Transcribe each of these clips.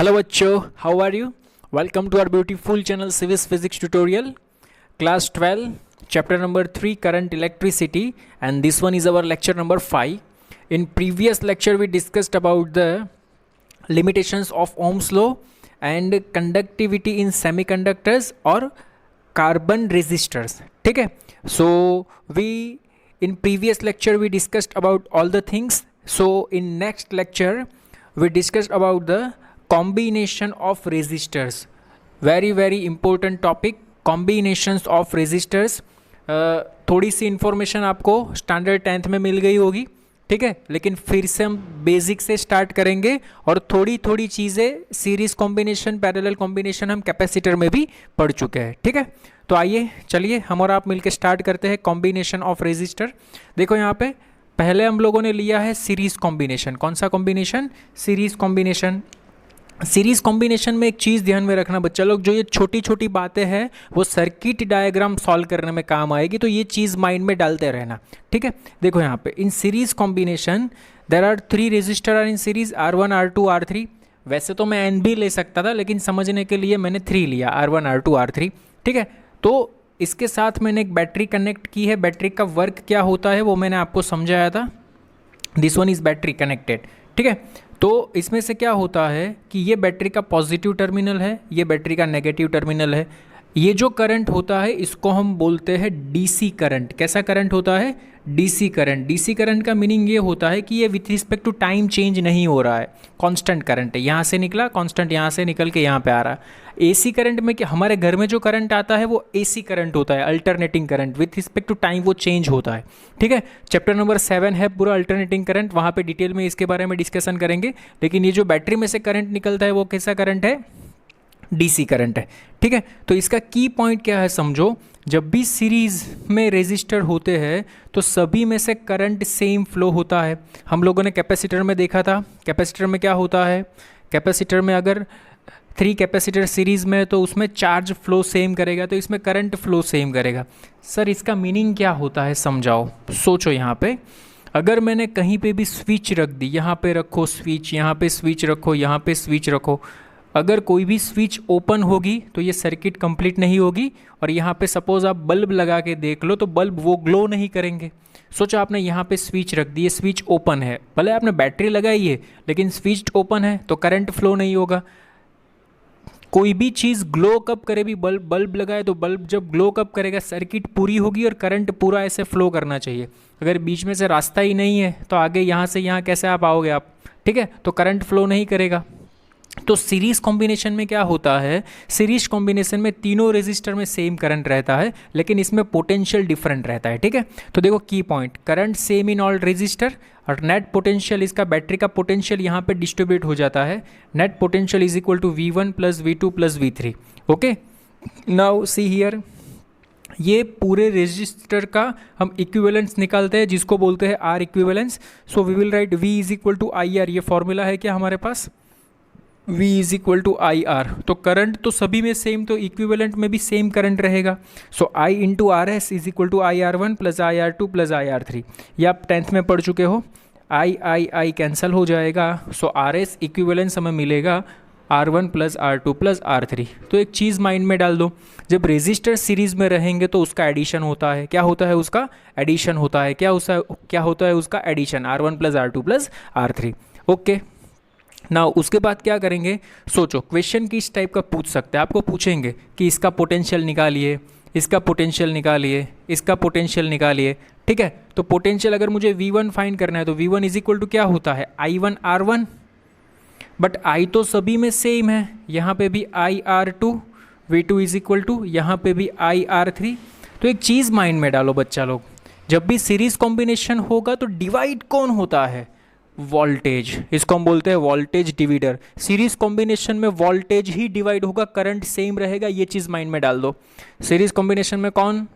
Hello बच्चों, how are you? Welcome to our beautiful channel Civis Physics Tutorial, Class 12, Chapter number 3, Current Electricity, and this one is our lecture number 5. In previous lecture we discussed about the limitations of Ohm's law and conductivity in semiconductors or carbon resistors. ठीक है? So in previous lecture we discussed about all the things. So in next lecture we discussed about the combination of resistors. Very important topic, combinations of resistors. थोड़ी सी information आपको standard 10th में मिल गई होगी, ठीक है, लेकिन फिर से हम बेसिक से स्टार्ट करेंगे और थोड़ी चीज़ें सीरीज कॉम्बिनेशन, पैरेलल कॉम्बिनेशन हम कैपेसिटर में भी पढ़ चुके हैं, ठीक है। तो आइए चलिए हम और आप मिलकर स्टार्ट करते हैं कॉम्बिनेशन ऑफ रेजिस्टर। देखो यहाँ पे पहले हम लोगों ने लिया है सीरीज कॉम्बिनेशन। कौन सा combination? Series combination. Series combination में एक चीज़ ध्यान में रखना बच्चा लोग, जो ये छोटी बातें हैं वो सर्किट डायग्राम सॉल्व करने में काम आएगी, तो ये चीज़ माइंड में डालते रहना, ठीक है। देखो यहाँ पे in series combination there are 3 resistor are in series, R1 R2 R3। वैसे तो मैं N भी ले सकता था, लेकिन समझने के लिए मैंने 3 लिया, R1 R2 R3, ठीक है। तो इसके साथ मैंने एक बैटरी कनेक्ट की है। बैटरी का वर्क क्या होता है वो मैंने आपको समझाया था। This one is battery connected, ठीक है। तो इसमें से क्या होता है कि ये बैटरी का पॉजिटिव टर्मिनल है, ये बैटरी का नेगेटिव टर्मिनल है। ये जो करंट होता है इसको हम बोलते हैं डीसी करंट। कैसा करंट होता है? DC current. डीसी करंट का मीनिंग ये होता है कि ये with respect to time change नहीं हो रहा है, कांस्टेंट करंट है। यहाँ से निकला कांस्टेंट, यहाँ से निकल के यहाँ पे आ रहा है। एसी करंट में क्या, हमारे घर में जो करंट आता है वो एसी करंट होता है, alternating current. With respect to time वो चेंज होता है, ठीक है। चैप्टर नंबर 7 है पूरा अल्टरनेटिंग करंट, वहाँ पे डिटेल में इसके बारे में डिस्कशन करेंगे। लेकिन ये जो बैटरी में से करंट निकलता है वो कैसा करंट है? डीसी करंट है, ठीक है। तो इसका की पॉइंट क्या है समझो, जब भी सीरीज में रेजिस्टर होते हैं तो सभी में से करंट सेम फ्लो होता है। हम लोगों ने कैपेसिटर में देखा था, कैपेसिटर में क्या होता है, कैपेसिटर में अगर 3 कैपेसिटर सीरीज में तो उसमें चार्ज फ्लो सेम करेगा, तो इसमें करंट फ्लो सेम करेगा। सर इसका मीनिंग क्या होता है समझाओ। सोचो यहाँ पे अगर मैंने कहीं पे भी स्विच रख दी, यहाँ पे रखो स्विच, यहाँ पे स्विच रखो, यहाँ पे स्विच रखो, अगर कोई भी स्विच ओपन होगी तो ये सर्किट कंप्लीट नहीं होगी। और यहाँ पे सपोज आप बल्ब लगा के देख लो तो बल्ब वो ग्लो नहीं करेंगे। सोचो आपने यहाँ पे स्विच रख दी, ये स्विच ओपन है, भले आपने बैटरी लगाई है लेकिन स्विच ओपन है तो करंट फ्लो नहीं होगा। कोई भी चीज़ ग्लो कब करे भी, बल्ब लगाए तो बल्ब जब ग्लो कब करेगा, सर्किट पूरी होगी और करंट पूरा ऐसे फ्लो करना चाहिए। अगर बीच में से रास्ता ही नहीं है तो आगे यहाँ से यहाँ कैसे आप आओगे आप, ठीक है, तो करंट फ्लो नहीं करेगा। तो सीरीज कॉम्बिनेशन में क्या होता है, सीरीज कॉम्बिनेशन में तीनों रेजिस्टर में सेम करंट रहता है लेकिन इसमें पोटेंशियल डिफरेंट रहता है, ठीक है। तो देखो key point, current same in all resistor और नेट पोटेंशियल, इसका बैटरी का पोटेंशियल यहाँ पे डिस्ट्रीब्यूट हो जाता है। Net potential is equal to V1 plus V2 plus V3। Okay, now see here, ये पूरे रेजिस्टर का हम इक्विवेलेंस निकालते हैं जिसको बोलते हैं R equivalence. So we will write V is equal to IR। ये फॉर्मूला है क्या हमारे पास, V is equal to IR। तो करंट तो सभी में सेम, तो इक्विवेलेंट में भी सेम करंट रहेगा। So I into RS is equal to IR1 plus IR2 plus IR3। ये आप 10th में पढ़ चुके हो। I कैंसिल हो जाएगा, सो RS इक्विवेलेंस हमें मिलेगा R1 plus R2 plus R3। तो एक चीज़ माइंड में डाल दो, जब रेजिस्टर सीरीज में रहेंगे तो उसका एडिशन होता है। क्या होता है उसका? एडिशन होता है। क्या होता है उसका? Addition, R1 plus R2 plus R3। Okay, ना उसके बाद क्या करेंगे, सोचो क्वेश्चन किस टाइप का पूछ सकते हैं। आपको पूछेंगे कि इसका पोटेंशियल निकालिए, इसका पोटेंशियल निकालिए, इसका पोटेंशियल निकालिए, ठीक है। तो पोटेंशियल अगर मुझे V1 फाइंड करना है तो V1 इज इक्वल टू क्या होता है, I1 R1। बट I तो सभी में सेम है, यहाँ पे भी I R2, V2 is equal to यहाँ पे भी I R3। तो एक चीज़ माइंड में डालो बच्चा लोग, जब भी सीरीज कॉम्बिनेशन होगा तो डिवाइड कौन होता है? वोल्टेज। इसको हम बोलते हैं वोल्टेज डिवाइडर। सीरीज कॉम्बिनेशन में वोल्टेज ही डिवाइड होगा, करंट सेम रहेगा, ये चीज़ माइंड में डाल दो। सीरीज कॉम्बिनेशन में कौन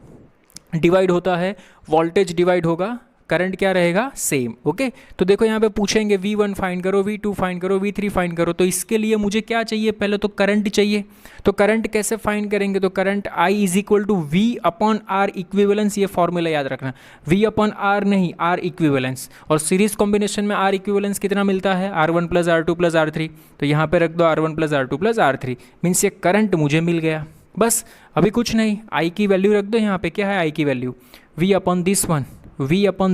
डिवाइड होता है? वोल्टेज डिवाइड होगा, करंट क्या रहेगा, सेम। ओके, तो देखो यहाँ पे पूछेंगे V1 फाइंड करो, V2 फाइंड करो, V3 फाइंड करो। तो इसके लिए मुझे क्या चाहिए, पहले तो करंट चाहिए। तो करंट कैसे फाइंड करेंगे, तो current I is equal to V upon R equivalence, ये फॉर्मूला याद रखना, V अपॉन R नहीं, R इक्विवेलेंस। और सीरीज कॉम्बिनेशन में R इक्विवेलेंस कितना मिलता है, R1 plus R2 plus R3। तो यहाँ पे रख दो R1 plus R2 plus R3, means ये करंट मुझे मिल गया। बस अभी कुछ नहीं, I की वैल्यू रख दो यहाँ पे, क्या है I की value, V upon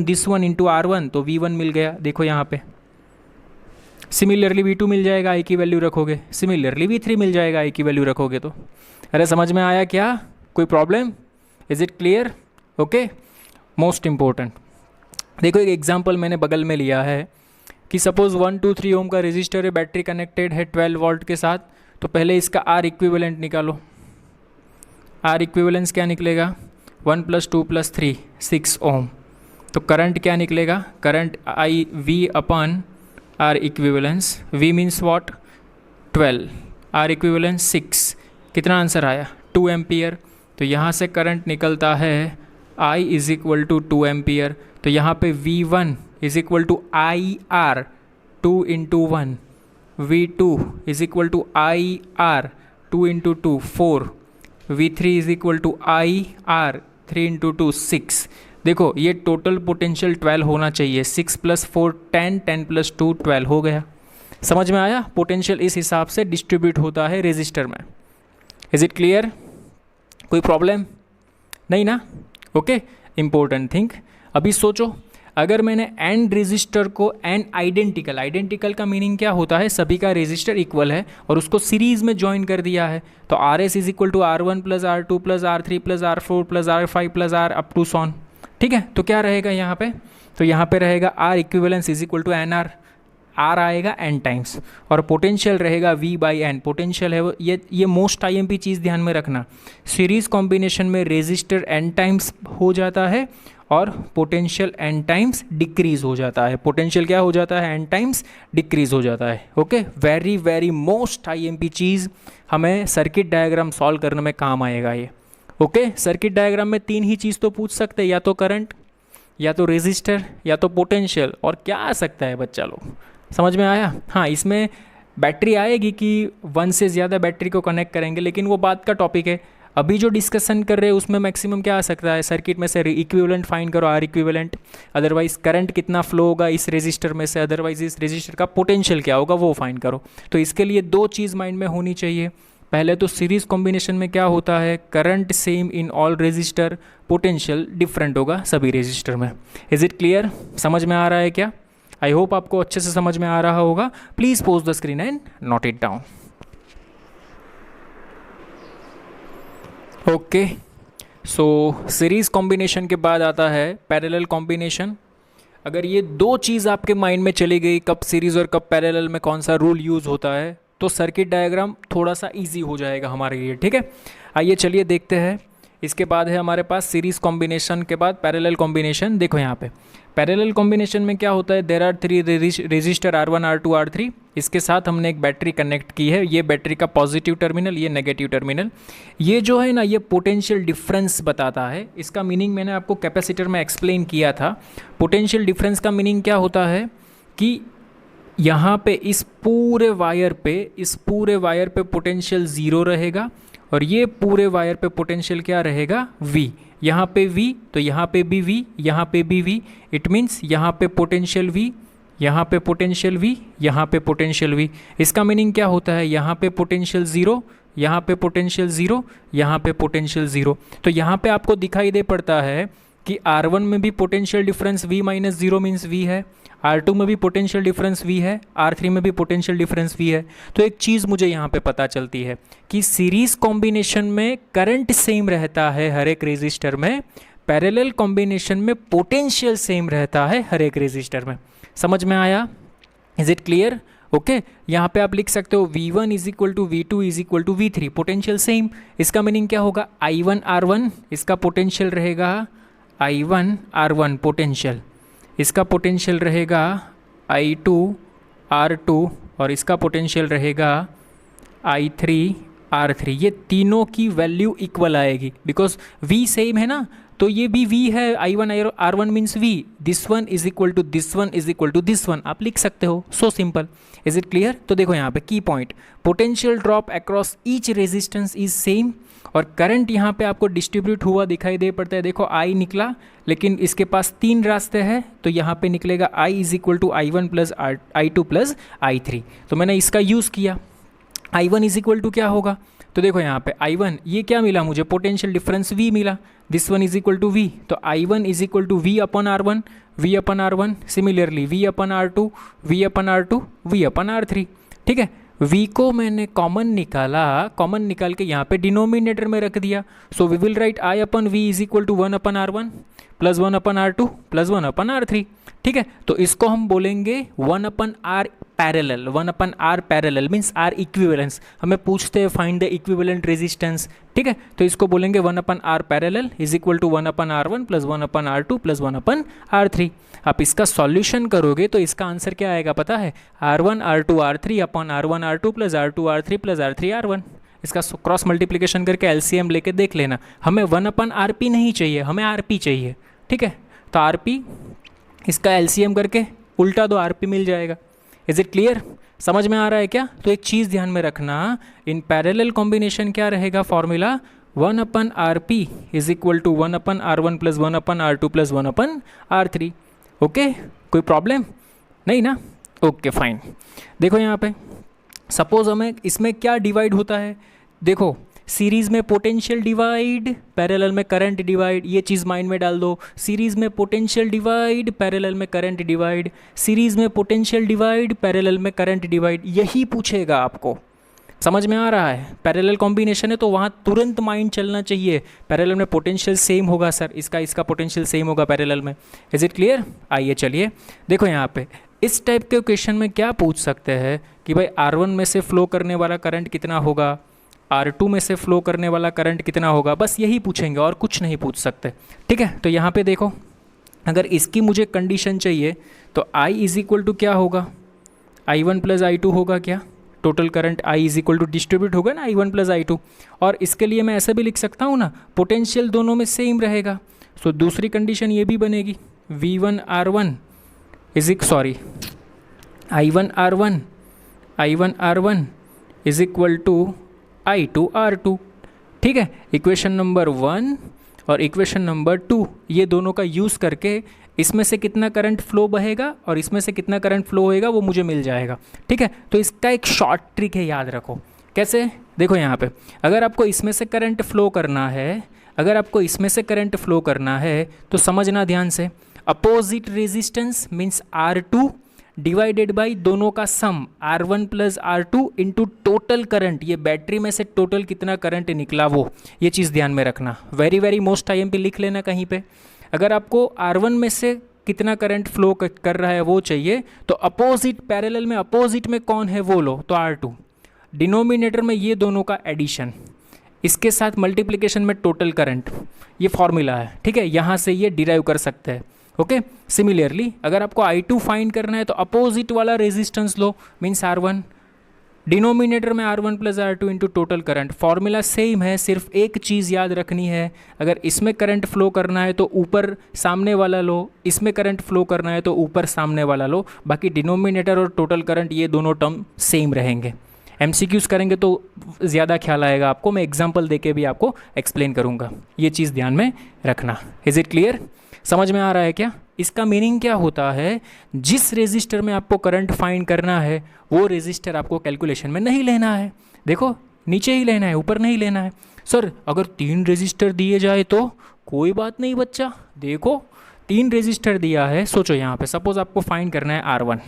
this one into R1, तो V1 मिल गया। देखो यहाँ पे सिमिलरली V2 मिल जाएगा, I की वैल्यू रखोगे, सिमिलरली V3 मिल जाएगा, I की वैल्यू रखोगे। तो अरे समझ में आया क्या, कोई problem, is it clear? Okay, most important देखो एक एग्जांपल मैंने बगल में लिया है कि सपोज 1 2 3 ओम का रजिस्टर है, बैटरी कनेक्टेड है 12 वोल्ट के साथ। तो पहले इसका R इक्विवेलेंट निकालो। R इक्विवेलेंस क्या निकलेगा, 1 प्लस 2 प्लस 3 6 ओम। तो करंट क्या निकलेगा, current I V upon R equivalence, V means what 12, R equivalence 6, कितना आंसर आया 2 एम्पियर। तो यहाँ से करंट निकलता है I is equal to 2 ampere. तो यहाँ पे V1 is equal to I R 2 into 1, V2 is equal to I R 2 into 2 4, V3 is equal to I R 3 into 2 6। देखो ये टोटल पोटेंशियल 12 होना चाहिए, 6 प्लस 4 10, 10 प्लस 2 12 हो गया। समझ में आया, पोटेंशियल इस हिसाब से डिस्ट्रीब्यूट होता है रेजिस्टर में। इज इट क्लियर, कोई प्रॉब्लम नहीं ना? Okay, important thing. अभी सोचो अगर मैंने एंड रेजिस्टर को एंड आइडेंटिकल का मीनिंग क्या होता है, सभी का रेजिस्टर इक्वल है और उसको सीरीज में ज्वाइन कर दिया है। तो R S is equal to R1 plus R2 plus R3 plus R4 plus R5 plus R up to so on. ठीक है, तो क्या रहेगा यहाँ पे, तो यहाँ पे रहेगा R equivalence is equal to NR, R आएगा N टाइम्स और पोटेंशियल रहेगा V बाई N। पोटेंशियल है वो, ये मोस्ट IMP चीज़ ध्यान में रखना, सीरीज कॉम्बिनेशन में रेजिस्टर N टाइम्स हो जाता है और पोटेंशियल N टाइम्स डिक्रीज हो जाता है। पोटेंशियल क्या हो जाता है, N टाइम्स डिक्रीज हो जाता है। Okay, very very most IMP चीज़, हमें सर्किट डायग्राम सॉल्व करने में काम आएगा ये। ओके, सर्किट डायग्राम में 3 ही चीज़ तो पूछ सकते हैं, या तो करंट, या तो रेजिस्टर, या तो पोटेंशियल, और क्या आ सकता है बच्चा लोग, समझ में आया? हाँ, इसमें बैटरी आएगी कि 1 से ज़्यादा बैटरी को कनेक्ट करेंगे, लेकिन वो बात का टॉपिक है। अभी जो डिस्कशन कर रहे हैं उसमें मैक्सिमम क्या आ सकता है, सर्किट में से इक्विवेलेंट फाइंड करो, R इक्विवेलेंट, अदरवाइज करंट कितना फ्लो होगा इस रेजिस्टर में से, अदरवाइज इस रेजिस्टर का पोटेंशियल क्या होगा वो फाइंड करो। तो इसके लिए 2 चीज़ माइंड में होनी चाहिए। पहले तो सीरीज कॉम्बिनेशन में क्या होता है, current same in all resistor, potential different होगा सभी रेजिस्टर में। इज इट क्लियर, समझ में आ रहा है क्या? आई होप आपको अच्छे से समझ में आ रहा होगा। Please pause the screen and note it down. Okay, so series combination के बाद आता है पैरेलल कॉम्बिनेशन। अगर ये 2 चीज़ आपके माइंड में चली गई, कब सीरीज और कब पैरेलल में कौन सा रूल यूज़ होता है, तो सर्किट डायग्राम थोड़ा सा इजी हो जाएगा हमारे लिए। ठीक है, आइए चलिए देखते हैं। इसके बाद है हमारे पास सीरीज कॉम्बिनेशन के बाद पैरेलल कॉम्बिनेशन। देखो यहाँ पे पैरेलल कॉम्बिनेशन में क्या होता है, there are 3 resistor R1 R2 R3, इसके साथ हमने एक बैटरी कनेक्ट की है। ये बैटरी का पॉजिटिव टर्मिनल, ये नेगेटिव टर्मिनल। ये जो है ना, ये पोटेंशियल डिफरेंस बताता है। इसका मीनिंग मैंने आपको कैपेसिटर में एक्सप्लेन किया था। पोटेंशियल डिफरेंस का मीनिंग क्या होता है कि यहाँ पे इस पूरे वायर पे पोटेंशियल 0 रहेगा और ये पूरे वायर पे पोटेंशियल क्या रहेगा, V। यहाँ पे V, तो यहाँ पे भी V, यहाँ पे भी V। इट मीन्स यहाँ पे पोटेंशियल V, यहाँ पे पोटेंशियल V, यहाँ पे पोटेंशियल V। इसका मीनिंग क्या होता है, यहाँ पे पोटेंशियल 0, यहाँ पे पोटेंशियल 0, यहाँ पे पोटेंशियल 0। तो यहाँ पे आपको दिखाई दे पड़ता है कि R1 में भी potential difference V minus 0 means V है, R2 में भी पोटेंशियल डिफरेंस V है, R3 में भी पोटेंशियल डिफरेंस V है। तो एक चीज़ मुझे यहाँ पे पता चलती है कि सीरीज कॉम्बिनेशन में करंट सेम रहता है हर एक रेजिस्टर में, पैरेलल कॉम्बिनेशन में पोटेंशियल सेम रहता है हर एक रेजिस्टर में। समझ में आया? Is it clear? ओके, यहाँ पे आप लिख सकते हो V1 is equal to V2 is equal to V3, potential same. इसका मीनिंग क्या होगा, I1 R1, इसका पोटेंशियल रहेगा I1 R1 पोटेंशियल, इसका पोटेंशियल रहेगा I2 R2 और इसका पोटेंशियल रहेगा I3 R3, ये तीनों की वैल्यू इक्वल आएगी बिकॉज V सेम है ना, तो ये भी V है, I1 R1 means V, this one is equal to this one is equal to this one, आप लिख सकते हो, so simple. Is it clear? तो देखो यहाँ पे key point, potential drop across each resistance is same, और करंट यहाँ पे आपको डिस्ट्रीब्यूट हुआ दिखाई दे पड़ता है, देखो I निकला, लेकिन इसके पास 3 रास्ते हैं, तो यहाँ पे निकलेगा I is equal to I1 plus I2 plus I3, तो मैंने इसका यूज़ किया। I1 इज इक्वल टू क्या होगा, तो देखो यहाँ पे I1 ये क्या मिला मुझे, पोटेंशियल डिफरेंस V मिला, this one is equal to V, तो I1 is equal to V upon R1, V upon R1, similarly V upon R2, V upon R2, V upon R3, ठीक है। V को मैंने कॉमन निकाला, common निकाल के यहाँ पे डिनोमिनेटर में रख दिया, so we will write I upon V is equal to 1 upon R1 plus 1 upon R2 plus 1 upon R3, ठीक है। तो इसको हम बोलेंगे 1 upon R parallel, 1 upon R parallel means R equivalence, हमें पूछते हैं फाइंड द इक्विवेलेंट रेजिस्टेंस, ठीक है। तो इसको बोलेंगे 1 upon R parallel is equal to 1 upon R1 plus 1 upon R2 plus 1 upon R3। आप इसका सॉल्यूशन करोगे तो इसका आंसर क्या आएगा पता है, R1 R2 R3 अपन R1 R2 plus R2 R3 plus R3 R1। इसका क्रॉस मल्टीप्लिकेशन करके LCM लेके देख लेना, हमें 1 अपन RP नहीं चाहिए, हमें RP चाहिए, ठीक है। तो RP इसका LCM करके उल्टा दो, RP मिल जाएगा। Is it clear? समझ में आ रहा है क्या? तो एक चीज़ ध्यान में रखना, इन पैरेलल कॉम्बिनेशन क्या रहेगा formula, 1 upon RP is equal to 1 upon R1 plus 1 upon R2 plus 1 upon R3। Okay, कोई प्रॉब्लम नहीं ना? Okay fine. देखो यहाँ पे सपोज हमें इसमें क्या डिवाइड होता है, देखो सीरीज़ में पोटेंशियल डिवाइड, पैरेलल में करंट डिवाइड, ये चीज़ माइंड में डाल दो, सीरीज़ में पोटेंशियल डिवाइड, पैरेलल में करंट डिवाइड, सीरीज़ में पोटेंशियल डिवाइड, पैरेलल में करंट डिवाइड, यही पूछेगा आपको। समझ में आ रहा है? पैरेलल कॉम्बिनेशन है तो वहाँ तुरंत माइंड चलना चाहिए, पैरेलल में पोटेंशियल सेम होगा सर, इसका पोटेंशियल सेम होगा पैरेलल में। Is it clear? आइए चलिए देखो यहाँ पे इस टाइप के क्वेश्चन में क्या पूछ सकते हैं कि भाई R1 में से फ्लो करने वाला करंट कितना होगा, R2 में से फ्लो करने वाला करंट कितना होगा, बस यही पूछेंगे और कुछ नहीं पूछ सकते, ठीक है। तो यहाँ पे देखो अगर इसकी मुझे कंडीशन चाहिए तो I इज इक्वल टू क्या होगा, I1 प्लस I2 होगा क्या, total current I is equal to distribute होगा ना I1 प्लस I2, और इसके लिए मैं ऐसे भी लिख सकता हूँ ना, पोटेंशियल दोनों में सेम रहेगा। सो दूसरी कंडीशन ये भी बनेगी V1 R1 I1 R1 is equal to I2 R2, ठीक है। इक्वेशन नंबर 1 और इक्वेशन नंबर 2 ये दोनों का यूज़ करके इसमें से कितना करंट फ्लो बहेगा और इसमें से कितना करंट फ्लो होएगा वो मुझे मिल जाएगा, ठीक है। तो इसका एक शॉर्ट ट्रिक है, याद रखो कैसे। देखो यहाँ पे अगर आपको इसमें से करंट फ्लो करना है, अगर आपको इसमें से करंट फ्लो करना है तो समझना ध्यान से, opposite resistance means R2 divided by दोनों का सम R1 plus R2 into total current, ये बैटरी में से टोटल कितना करंट निकला वो, ये चीज़ ध्यान में रखना। वेरी मोस्ट IMP लिख लेना कहीं पे। अगर आपको R1 में से कितना करंट फ्लो कर रहा है वो चाहिए तो अपोजिट, पैरेलल में अपोजिट में कौन है वो लो, तो R2, डिनोमिनेटर में ये दोनों का एडिशन, इसके साथ मल्टीप्लिकेशन में टोटल करंट, ये फॉर्मूला है, ठीक है। यहाँ से ये डिराइव कर सकते हैं, ओके। सिमिलरली अगर आपको I2 फाइंड करना है तो अपोजिट वाला रेजिस्टेंस लो मीन्स R1, डिनोमिनेटर में R1 plus R2 into total current, formula same है, सिर्फ एक चीज़ याद रखनी है, अगर इसमें करंट फ्लो करना है तो ऊपर सामने वाला लो, इसमें करंट फ्लो करना है तो ऊपर सामने वाला लो, बाकी डिनोमिनेटर और टोटल करंट ये दोनों टर्म सेम रहेंगे। MCQs करेंगे तो ज़्यादा ख्याल आएगा आपको, मैं एग्जाम्पल देके भी आपको एक्सप्लेन करूँगा, ये चीज़ ध्यान में रखना। Is it clear? समझ में आ रहा है क्या? इसका मीनिंग क्या होता है, जिस रेजिस्टर में आपको करंट फाइंड करना है वो रेजिस्टर आपको कैलकुलेशन में नहीं लेना है, देखो नीचे ही लेना है, ऊपर नहीं लेना है। सर अगर 3 रेजिस्टर दिए जाए तो कोई बात नहीं बच्चा, देखो 3 रेजिस्टर दिया है, सोचो यहाँ पे सपोज आपको फाइंड करना है R1,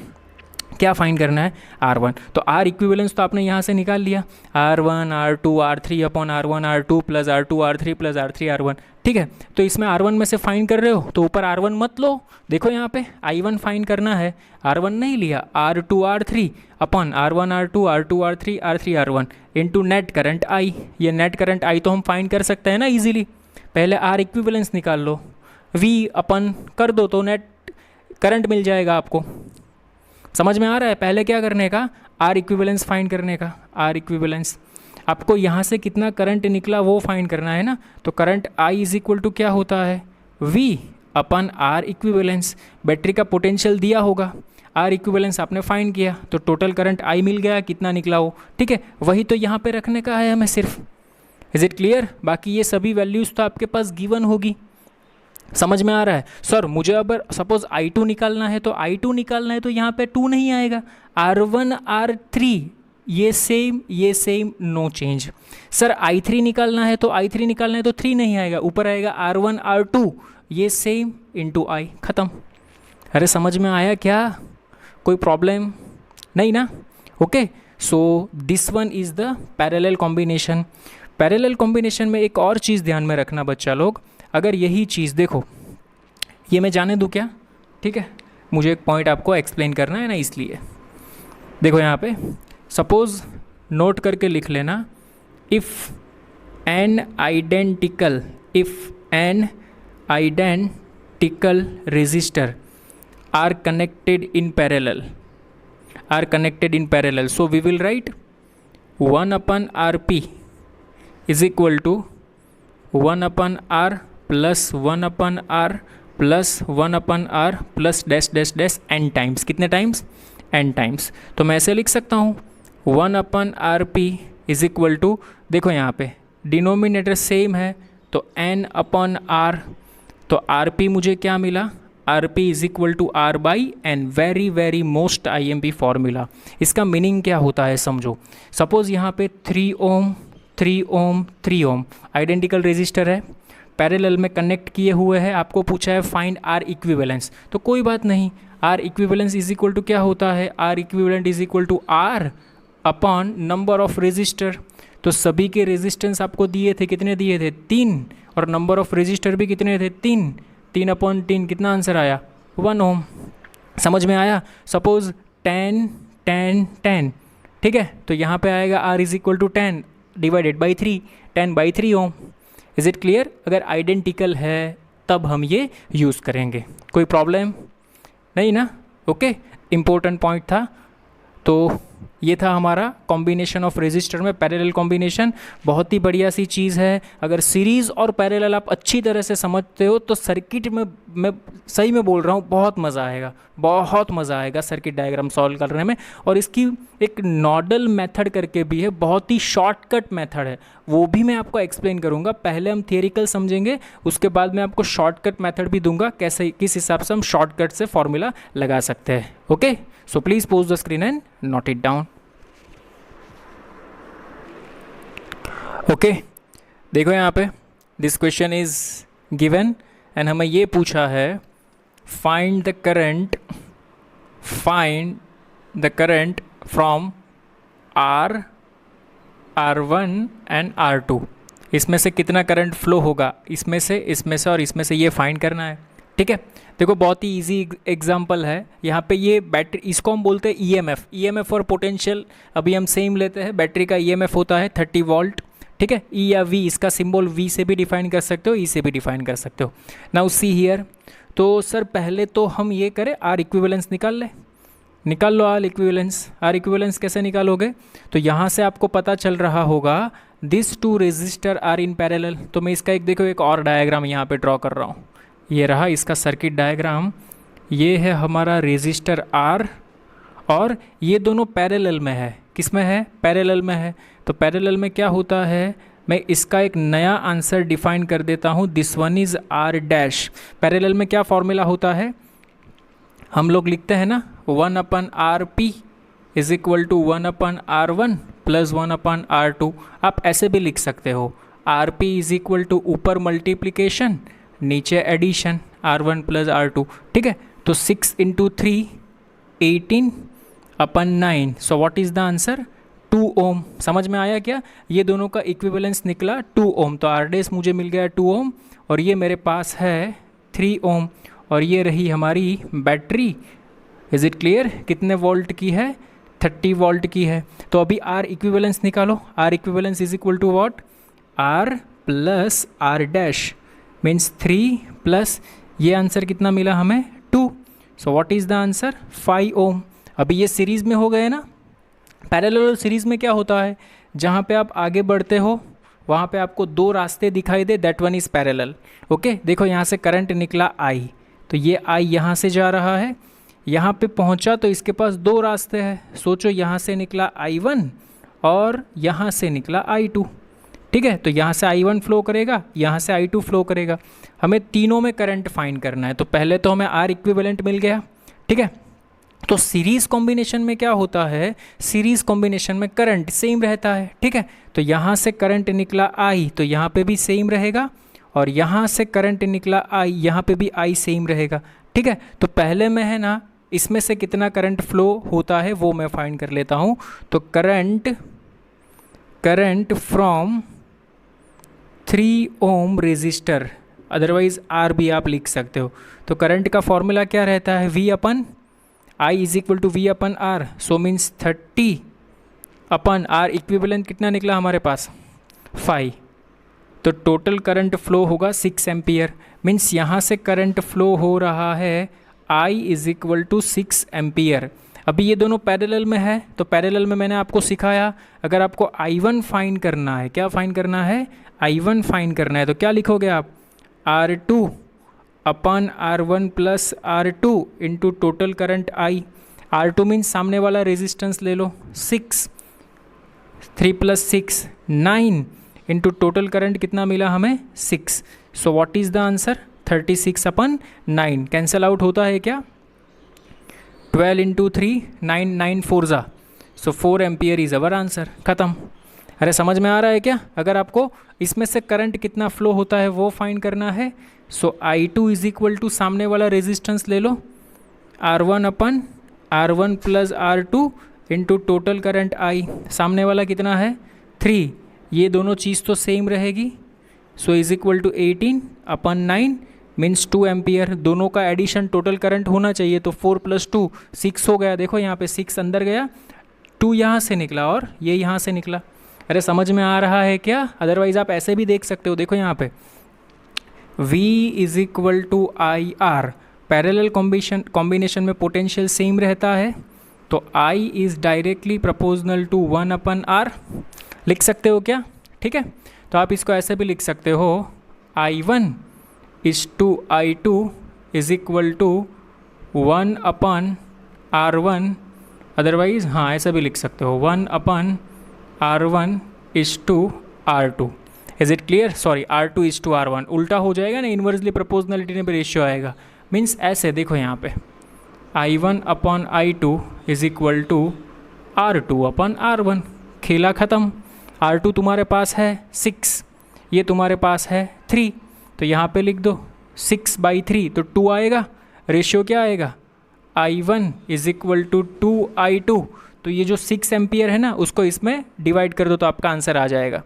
क्या फाइंड करना है R1, तो R इक्विवेलेंस तो आपने यहाँ से निकाल लिया, R1 R2 R3 upon R1 R2 plus R2 R3 plus R3 R1, ठीक है। तो इसमें R1 में से फाइंड कर रहे हो तो ऊपर R1 मत लो, देखो यहाँ पे I1 फाइंड करना है, R1 नहीं लिया, R2 R3 upon R1 R2 R2 R3 R3 R1 into net current I, ये नेट करंट I तो हम फाइंड कर सकते हैं ना इजीली, पहले R इक्विवेलेंस निकाल लो, V अपन कर दो तो नेट करंट मिल जाएगा आपको। समझ में आ रहा है? पहले क्या करने का, R इक्विवेलेंस फाइंड करने का, R इक्विवेलेंस आपको यहाँ से कितना करंट निकला वो फाइंड करना है ना। तो current I is equal to क्या होता है, V upon R equivalence. Battery का पोटेंशियल दिया होगा, R इक्विवेलेंस आपने फाइंड किया, तो टोटल करंट I मिल गया, कितना निकला वो, ठीक है। वही तो यहाँ पे रखने का है हमें सिर्फ। Is it clear? बाकी ये सभी वैल्यूज़ तो आपके पास गिवन होगी। समझ में आ रहा है? सर मुझे अगर सपोज I2 निकालना है, तो I2 निकालना है तो यहाँ पे 2 नहीं आएगा, R1 R3 ये same no change. Sir I3 निकालना है, तो I3 निकालना है तो 3 नहीं आएगा, ऊपर आएगा R1 R2 ये सेम इंटू I, ख़त्म। अरे समझ में आया क्या? कोई प्रॉब्लम नहीं ना? Okay, so this one is the parallel combination. Parallel combination में एक और चीज़ ध्यान में रखना बच्चा लोग, अगर यही चीज़ देखो, ये मैं जाने दूँ क्या? ठीक है, मुझे एक पॉइंट आपको एक्सप्लेन करना है ना, इसलिए देखो यहाँ पे सपोज़ नोट करके लिख लेना, if N identical resistor are connected in parallel, so we will write 1 upon Rp is equal to 1 upon R plus 1 upon R plus 1 upon R plus dash dash dash n times। कितने times? n times. तो मैं ऐसे लिख सकता हूँ 1 upon Rp is equal to, देखो यहाँ पे डिनोमिनेटर सेम है तो n upon R, तो Rp मुझे क्या मिला, Rp is equal to R by N. Very most IMP formula. इसका मीनिंग क्या होता है समझो। सपोज यहाँ पे 3 ohm 3 ohm 3 ohm identical resistor है, पैरेलल में कनेक्ट किए हुए हैं, आपको पूछा है फाइंड R इक्विवेलेंस, तो कोई बात नहीं, R equivalence is equal to क्या होता है, R equivalent is equal to R upon number of resistor. तो सभी के रेजिस्टेंस आपको दिए थे, कितने दिए थे, 3, और नंबर ऑफ रेजिस्टर भी कितने थे, 3 अपॉन 3, कितना आंसर आया, 1 ओम। समझ में आया? सपोज 10 10 10, ठीक है, तो यहाँ पे आएगा R is equal to 10 divided by 3, 10/3 ohm. Is it clear? अगर आइडेंटिकल है तब हम ये यूज़ करेंगे, कोई प्रॉब्लम नहीं ना? ओके, इम्पोर्टेंट पॉइंट था। तो ये था हमारा कॉम्बिनेशन ऑफ रेजिस्टर में पैरेलल कॉम्बिनेशन। बहुत ही बढ़िया सी चीज़ है। अगर सीरीज़ और पैरेलल आप अच्छी तरह से समझते हो तो सर्किट में, मैं सही में बोल रहा हूँ, बहुत मज़ा आएगा सर्किट डायग्राम सॉल्व करने में। और इसकी एक नोडल मेथड करके भी है, बहुत ही शॉर्टकट मेथड है, वो भी मैं आपको एक्सप्लेन करूँगा। पहले हम थियरिकल समझेंगे, उसके बाद मैं आपको शॉर्टकट मेथड भी दूंगा, कैसे किस हिसाब से हम शॉर्टकट से फॉर्मूला लगा सकते हैं। Okay, so please pause the screen and note it down। Okay, देखो यहाँ पे this question is given and हमें ये पूछा है find the current from R1 and R2। इसमें से कितना करंट फ्लो होगा, इसमें से और इसमें से, ये फाइंड करना है। ठीक है, देखो बहुत ही इजी एग्जांपल है। यहाँ पे ये बैटरी, इसको हम बोलते हैं EMF और पोटेंशियल अभी हम सेम लेते हैं। बैटरी का EMF होता है 30 वोल्ट, ठीक है, E या V, इसका सिंबल V से भी डिफाइन कर सकते हो, E से भी डिफाइन कर सकते हो। नाउ सी हियर, तो सर पहले तो हम ये करें, R इक्विवेलेंस निकाल लो। R इक्विवेलेंस कैसे निकालोगे? तो यहाँ से आपको पता चल रहा होगा this 2 resistor are in parallel. तो मैं इसका एक और डायग्राम यहाँ पे ड्रॉ कर रहा हूँ। ये रहा इसका सर्किट डायग्राम, ये है हमारा रेजिस्टर R और ये दोनों पैरेलल में है। किस में है? पैरेलल में है। तो पैरेलल में क्या होता है, मैं इसका एक नया आंसर डिफाइन कर देता हूँ। This one is R dash. Parallel में क्या फॉर्मूला होता है, हम लोग लिखते हैं ना 1/RP is equal to 1/R1 plus 1/R2। आप ऐसे भी लिख सकते हो, RP इज इक्वल टू ऊपर मल्टीप्लिकेशन नीचे एडिशन R1 प्लस R2। ठीक है, तो 6 × 3 18/9। सो what is the answer? 2 ohm. समझ में आया क्या? ये दोनों का इक्विवेलेंस निकला 2 ओम। तो R डैश मुझे मिल गया 2 ओम और ये मेरे पास है 3 ओम और ये रही हमारी बैटरी। Is it clear? कितने वोल्ट की है? 30 वोल्ट की है। तो अभी R इक्विवेलेंस निकालो। R equivalence is equal to what? R प्लस R डैश मीन्स 3 प्लस ये आंसर कितना मिला हमें? 2। So what is the answer? 5 ohm. अभी ये सीरीज़ में हो गए ना। पैरेलल और सीरीज़ में क्या होता है, जहाँ पे आप आगे बढ़ते हो वहाँ पे आपको दो रास्ते दिखाई दे, that one is parallel. Okay, देखो यहाँ से करंट निकला आई, तो ये आई यहाँ से जा रहा है, यहाँ पे पहुँचा तो इसके पास दो रास्ते हैं। सोचो यहाँ से निकला I1 और यहाँ से निकला I2। ठीक है, तो यहाँ से I1 फ्लो करेगा, यहाँ से I2 फ्लो करेगा। हमें तीनों में करंट फाइंड करना है। तो पहले तो हमें R इक्विवेलेंट मिल गया। ठीक है, तो सीरीज़ कॉम्बिनेशन में क्या होता है, सीरीज़ कॉम्बिनेशन में करंट सेम रहता है। ठीक है, तो यहाँ से करंट निकला I, तो यहाँ पे भी सेम रहेगा, और यहाँ से करंट निकला I, यहाँ पे भी I सेम रहेगा। ठीक है, तो पहले में है ना, इसमें से कितना करंट फ्लो होता है वो मैं फाइंड कर लेता हूँ। तो current from 3 ohm resistor, otherwise R भी आप लिख सकते हो। तो करंट का फॉर्मूला क्या रहता है, V अपन I is equal to V upon R, so means 30 upon R, equivalent कितना निकला हमारे पास 5। तो टोटल करंट फ्लो होगा 6 एम्पियर। मीन्स यहाँ से करंट फ्लो हो रहा है I is equal to 6 ampere. अभी ये दोनों पैरेलल में है, तो पैरेलल में मैंने आपको सिखाया, अगर आपको I1 फाइंड करना है, क्या फाइंड करना है, I1 फाइंड करना है, तो क्या लिखोगे आप, R2 upon R1 plus R2 into total current I। R2 means सामने वाला रेजिस्टेंस ले लो, 6, 3 + 6 9 इंटू टोटल करंट कितना मिला हमें 6। सो what is the answer, 36 upon 9। Cancel out होता है क्या, 12 इंटू 3 9 9 4 ज़ा, सो 4 एम्पियर इज़ अवर आंसर। ख़त्म। अरे समझ में आ रहा है क्या, अगर आपको इसमें से करंट कितना फ्लो होता है वो फाइंड करना है, सो I2 इज इक्वल टू सामने वाला रेजिस्टेंस ले लो, R1 upon R1 plus R2 into total current I, सामने वाला कितना है 3, ये दोनों चीज़ तो सेम रहेगी, so is equal to 18 upon 9 means 2 ampere. दोनों का एडिशन टोटल करंट होना चाहिए, तो 4 + 2 6 हो गया। देखो यहाँ पे 6 अंदर गया, 2 यहाँ से निकला और ये यहाँ से निकला। अरे समझ में आ रहा है क्या, अदरवाइज आप ऐसे भी देख सकते हो। देखो यहाँ पे V is equal to IR, parallel combination में पोटेंशियल सेम रहता है, तो I is directly proportional to 1 upon R। लिख सकते हो क्या, ठीक है, तो आप इसको ऐसे भी लिख सकते हो, I1 is to I2 is equal to 1 upon R1, otherwise हाँ ऐसा भी लिख सकते हो, 1 upon R1 is to R2। Is it clear, sorry R2 is to R1, उल्टा हो जाएगा ना, इन्वर्सली प्रोपोर्शनलिटी में रेशियो आएगा। मीन्स ऐसे देखो यहाँ पे I1 upon I2 is equal to R2 upon R1, खेला ख़त्म। R2 तुम्हारे पास है 6, ये तुम्हारे पास है 3, तो यहाँ पे लिख दो 6/3, तो 2 आएगा, रेशियो क्या आएगा, I1 is equal to 2I2। तो ये जो 6 एम्पियर है ना, उसको इसमें डिवाइड कर दो तो आपका आंसर आ जाएगा।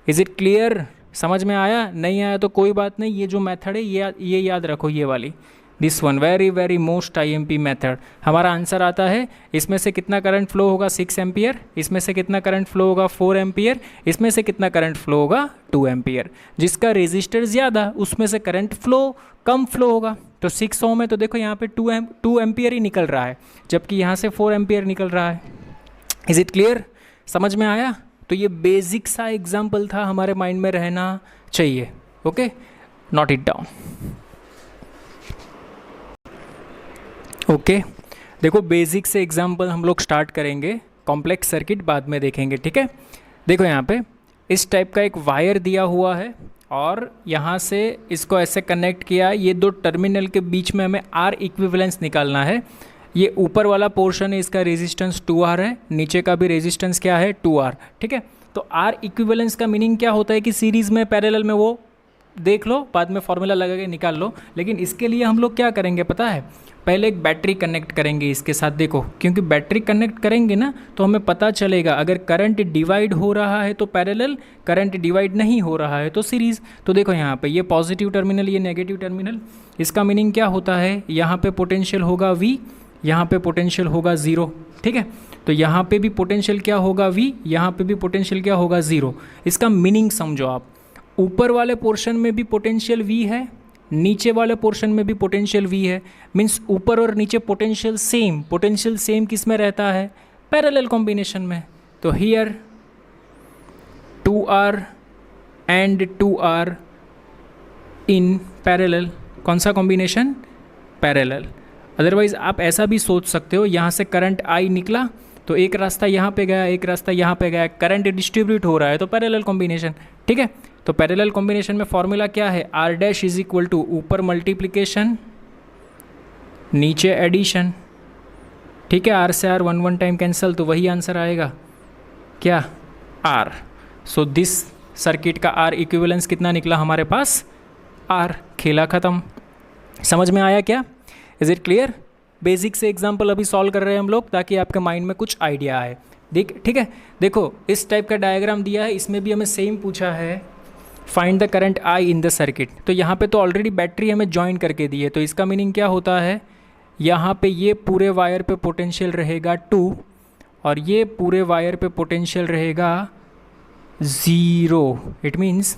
इज़ इट क्लियर, समझ में आया, नहीं आया तो कोई बात नहीं, ये जो मेथड है ये याद रखो, ये वाली, this one very most IMP method. हमारा आंसर आता है, इसमें से कितना करंट फ्लो होगा 6 एम्पियर, इसमें से कितना करंट फ्लो होगा 4 एम्पियर, इसमें से कितना करंट फ्लो होगा 2 एम्पियर। जिसका रेजिस्टर ज़्यादा उसमें से करंट फ्लो कम फ्लो होगा। तो 6 ओम में तो देखो यहाँ पे 2 एम्पियर ही निकल रहा है, जबकि यहाँ से 4 एम्पियर निकल रहा है। इज़ इट क्लियर, समझ में आया। तो ये बेसिक सा एग्जाम्पल था, हमारे माइंड में रहना चाहिए। Okay, note it down. Okay, देखो बेसिक से एग्जाम्पल हम लोग स्टार्ट करेंगे, कॉम्प्लेक्स सर्किट बाद में देखेंगे, ठीक है। देखो यहाँ पे इस टाइप का एक वायर दिया हुआ है और यहाँ से इसको ऐसे कनेक्ट किया, ये दो टर्मिनल के बीच में हमें R इक्विवेलेंस निकालना है। ये ऊपर वाला पोर्शन है, इसका रेजिस्टेंस 2R है, नीचे का भी रेजिस्टेंस क्या है 2R, ठीक है। तो R इक्विवेलेंस का मीनिंग क्या होता है कि सीरीज़ में पैरेलल में, वो देख लो, बाद में फॉर्मूला लगा के निकाल लो। लेकिन इसके लिए हम लोग क्या करेंगे पता है, पहले एक बैटरी कनेक्ट करेंगे इसके साथ। देखो, क्योंकि बैटरी कनेक्ट करेंगे ना तो हमें पता चलेगा, अगर करंट डिवाइड हो रहा है तो पैरेलल, करंट डिवाइड नहीं हो रहा है तो सीरीज़। तो देखो यहाँ पे ये पॉजिटिव टर्मिनल, ये नेगेटिव टर्मिनल, इसका मीनिंग क्या होता है, यहाँ पे पोटेंशियल होगा V, यहाँ पे पोटेंशियल होगा 0, ठीक है। तो यहाँ पे भी पोटेंशियल क्या होगा V, यहाँ पे भी पोटेंशियल क्या होगा 0। इसका मीनिंग समझो आप, ऊपर वाले पोर्शन में भी पोटेंशियल V है, नीचे वाले पोर्शन में भी पोटेंशियल V है। मीन्स ऊपर और नीचे पोटेंशियल सेम, पोटेंशियल सेम किस में रहता है, पैरेलल कॉम्बिनेशन में। तो here 2R and 2R in parallel. कौन सा कॉम्बिनेशन? पैरेलल। अदरवाइज आप ऐसा भी सोच सकते हो, यहाँ से करंट I निकला तो एक रास्ता यहाँ पे गया, एक रास्ता यहाँ पे गया, करंट डिस्ट्रीब्यूट हो रहा है, तो पैरेलल कॉम्बिनेशन। ठीक है, तो पैरेलल कॉम्बिनेशन में फॉर्मूला क्या है? R dash is equal to ऊपर मल्टीप्लिकेशन नीचे एडिशन। ठीक है, R से R 1 टाइम कैंसिल, तो वही आंसर आएगा क्या? R। सो दिस सर्किट का R इक्विवेलेंस कितना निकला हमारे पास? R। खेला ख़त्म। समझ में आया क्या? Is it clear? बेसिक से एग्जाम्पल अभी सॉल्व कर रहे हैं हम लोग, ताकि आपके माइंड में कुछ आइडिया आए। ठीक है, देखो इस टाइप का डायग्राम दिया है, इसमें भी हमें सेम पूछा है, find the current I in the circuit. तो यहाँ पे तो ऑलरेडी बैटरी हमें ज्वाइन करके दी है, तो इसका मीनिंग क्या होता है? यहाँ पे ये पूरे वायर पे पोटेंशियल रहेगा 2 और ये पूरे वायर पे पोटेंशियल रहेगा 0। इट मीन्स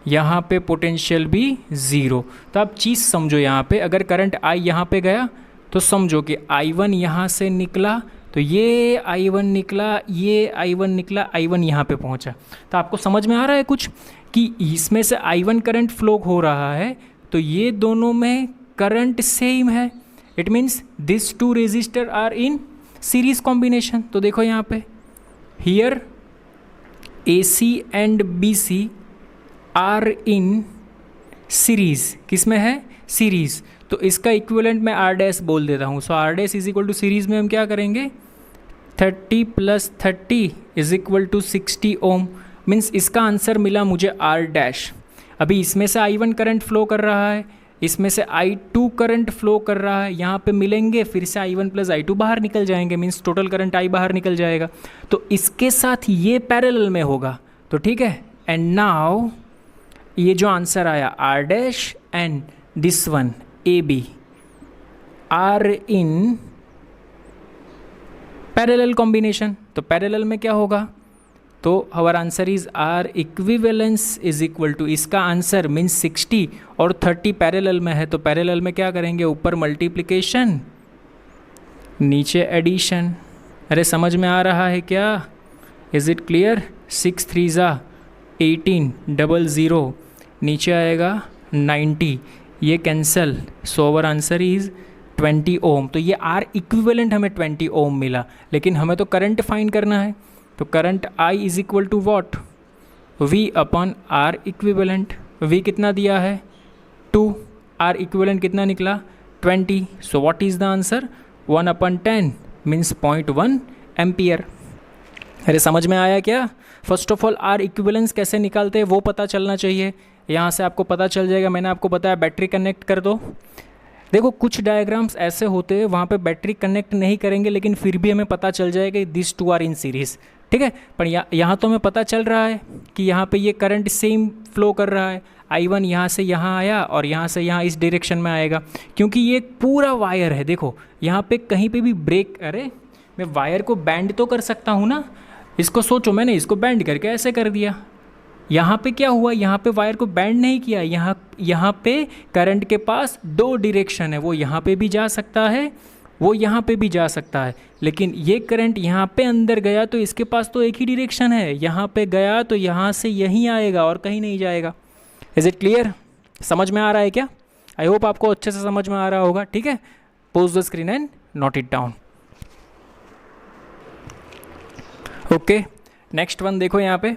यहाँ पे पोटेंशियल भी 0। तो आप चीज़ समझो, यहाँ पे अगर करंट I यहाँ पे गया तो समझो कि I1 यहाँ से निकला, तो ये I1 निकला, ये I1 निकला, I1 यहाँ पे पहुँचा। तो आपको समझ में आ रहा है कुछ कि इसमें से I1 करंट फ्लो हो रहा है, तो ये दोनों में करंट सेम है। It means this two resistor are in series combination. तो देखो यहाँ पे here AC and BC are in series. किस में है? सीरीज। तो इसका इक्विवेलेंट मैं R डैश बोल देता हूँ। So R dash is equal to series में हम क्या करेंगे? 30 + 30 is equal to 60 ohm. Means इसका आंसर मिला मुझे R डैश। अभी इसमें से I1 करंट फ्लो कर रहा है, इसमें से I2 करंट फ्लो कर रहा है, यहाँ पे मिलेंगे, फिर से I1 + I2 बाहर निकल जाएंगे, मीन्स टोटल करंट I बाहर निकल जाएगा। तो इसके साथ ये पैरेलल में होगा। तो ठीक है, एंड नाउ ये जो आंसर आया R dash and this one AB are in parallel combination. तो पैरेलल में क्या होगा? तो our answer is R equivalence is equal to, इसका आंसर मीन्स 60 और 30 पैरेलल में है, तो पैरेलल में क्या करेंगे? ऊपर मल्टीप्लिकेशन नीचे एडिशन। अरे समझ में आ रहा है क्या? Is it clear? 6 3 18 00 नीचे आएगा 90, ये cancel. So our answer is 20 ohm. तो ये R इक्विवेलेंट हमें 20 ओम मिला, लेकिन हमें तो करंट फाइंड करना है। तो current I is equal to what? V upon R equivalent. V कितना दिया है? 2। R इक्विवेलेंट कितना निकला? 20। सो what is the answer? 1/10 means 0.1 ampere. अरे समझ में आया क्या? First of all R equivalence कैसे निकालते हैं वो पता चलना चाहिए। यहाँ से आपको पता चल जाएगा। मैंने आपको बताया बैटरी कनेक्ट कर दो। देखो कुछ डायग्राम्स ऐसे होते हैं वहाँ पे बैटरी कनेक्ट नहीं करेंगे, लेकिन फिर भी हमें पता चल जाएगा this two are in series. ठीक है, पर यहाँ तो हमें पता चल रहा है कि यहाँ पे ये करंट सेम फ्लो कर रहा है। I1 यहाँ से यहाँ आया और यहाँ से यहाँ इस डायरेक्शन में आएगा, क्योंकि ये पूरा वायर है। देखो यहाँ पे कहीं पे भी ब्रेक, अरे मैं वायर को बैंड तो कर सकता हूँ ना। इसको सोचो, मैंने इसको बैंड करके ऐसे कर दिया। यहाँ पे क्या हुआ? यहाँ पे वायर को बैंड नहीं किया। यहाँ पे करंट के पास 2 डायरेक्शन है, वो यहाँ पे भी जा सकता है, वो यहाँ पे भी जा सकता है। लेकिन ये करंट यहाँ पे अंदर गया तो इसके पास तो एक ही डायरेक्शन है, यहाँ पे गया तो यहाँ से यहीं आएगा और कहीं नहीं जाएगा। Is it clear? समझ में आ रहा है क्या? आई होप आपको अच्छे से समझ में आ रहा होगा। ठीक है, pause the screen and note it down. Okay, next one देखो। यहाँ पे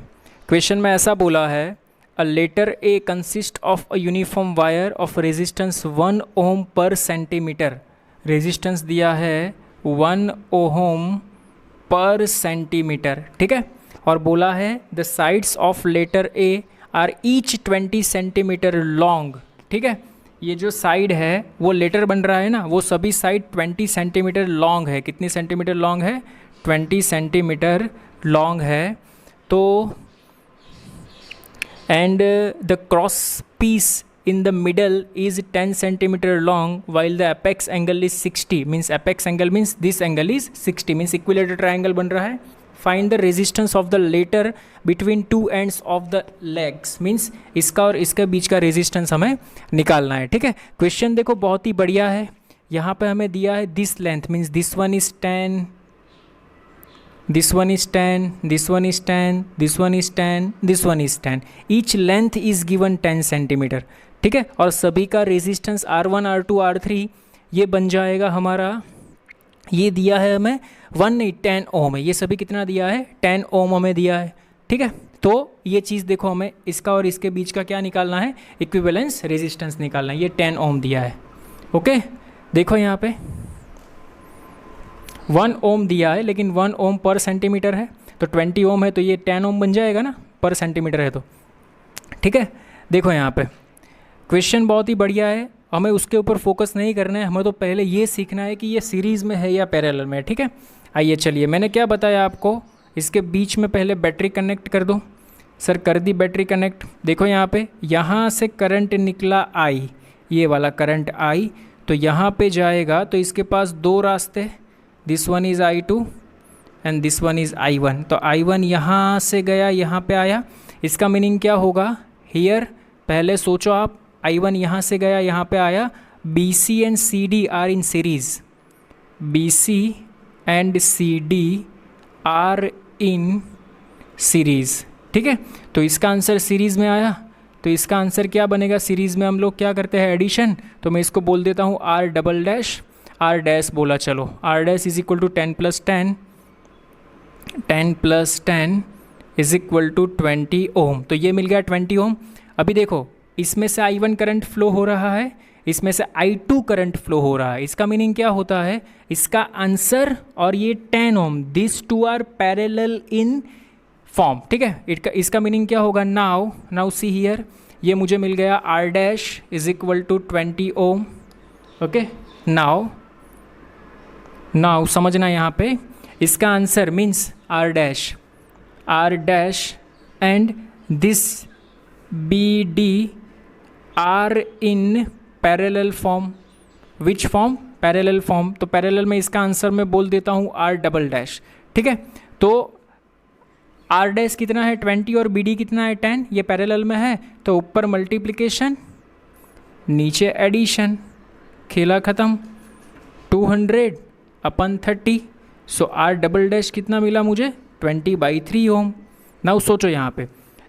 क्वेश्चन में ऐसा बोला है, a letter A consist of a uniform wire of resistance 1 ohm per centimetre. Resistance दिया है 1 ओम पर सेंटीमीटर। ठीक है, और बोला है the sides of letter A are each 20 centimetre long. ठीक है, ये जो साइड है वो लेटर बन रहा है ना, वो सभी साइड 20 सेंटीमीटर लॉन्ग है। कितनी सेंटीमीटर लॉन्ग है? 20 सेंटीमीटर लॉन्ग है। तो and the cross piece in the middle is 10 centimeter long while the apex angle is 60 means apex angle means this angle is 60 means equilateral triangle बन रहा है। find the resistance of the later between two ends of the legs means इसका और इसका बीच का resistance हमें निकालना है। ठीक है, क्वेश्चन देखो बहुत ही बढ़िया है। यहाँ पे हमें दिया है this length means this one is 10 this one is 10, this one is 10, this one is 10, this one is 10. Each length is given 10 centimetre, ठीक है। और सभी का रेजिस्टेंस R1, R2, R3 ये बन जाएगा हमारा, ये दिया है हमें 1 नहीं 10 ओम है, ये सभी कितना दिया है 10 ओम हमें दिया है, ठीक है। तो ये चीज़ देखो हमें इसका और इसके बीच का क्या निकालना है, इक्विवेलेंस रेजिस्टेंस निकालना है, ये 10 ओम दिया है, ओके। देखो यहाँ पे 1 ओम दिया है, लेकिन 1 ओम पर सेंटीमीटर है, तो 20 ओम है, तो ये 10 ओम बन जाएगा ना पर सेंटीमीटर है तो, ठीक है। देखो यहाँ पे क्वेश्चन बहुत ही बढ़िया है, हमें उसके ऊपर फोकस नहीं करना है, हमें तो पहले ये सीखना है कि ये सीरीज़ में है या पैरेलल में है, ठीक है। आइए चलिए, मैंने क्या बताया आपको, इसके बीच में पहले बैटरी कनेक्ट कर दो। सर कर दी बैटरी कनेक्ट। देखो यहाँ पे, यहाँ से करंट निकला आई, ये वाला करंट आई, तो यहाँ पे जाएगा, तो इसके पास दो रास्ते, this one is I2 and this one is I1। तो I1 यहाँ से गया यहाँ पे आया, इसका मीनिंग क्या होगा हियर, पहले सोचो आप, I1 यहाँ से गया यहाँ पे आया, BC and CD are in series, BC and CD are in series, ठीक है। तो इसका आंसर सीरीज़ में आया, तो इसका आंसर क्या बनेगा, सीरीज़ में हम लोग क्या करते हैं एडिशन, तो मैं इसको बोल देता हूँ R double dash, R dash बोला, चलो R dash is equal to 10 plus 10, 10 plus 10 is equal to 20 ohm, तो ये मिल गया 20 ओम। अभी देखो इसमें से I1 करंट फ्लो हो रहा है, इसमें से I2 करंट फ्लो हो रहा है, इसका मीनिंग क्या होता है, इसका आंसर और ये 10 ohm, this two are parallel in form, ठीक है। इसका मीनिंग क्या होगा, नाउ सी हियर, ये मुझे मिल गया R dash is equal to 20 ohm, okay. Now समझना यहाँ पे, इसका answer means R dash and this BD are in parallel form, which form, parallel form, तो पैरेलल में इसका आंसर मैं बोल देता हूँ R डबल डैश, ठीक है। तो R डैश कितना है 20 और BD कितना है 10, ये पैरेलल में है, तो ऊपर मल्टीप्लिकेशन नीचे एडिशन, खेला ख़त्म, 200 अपन 30, सो R डबल डैश कितना मिला मुझे 20/3 ओम। नाउ सोचो यहाँ पे,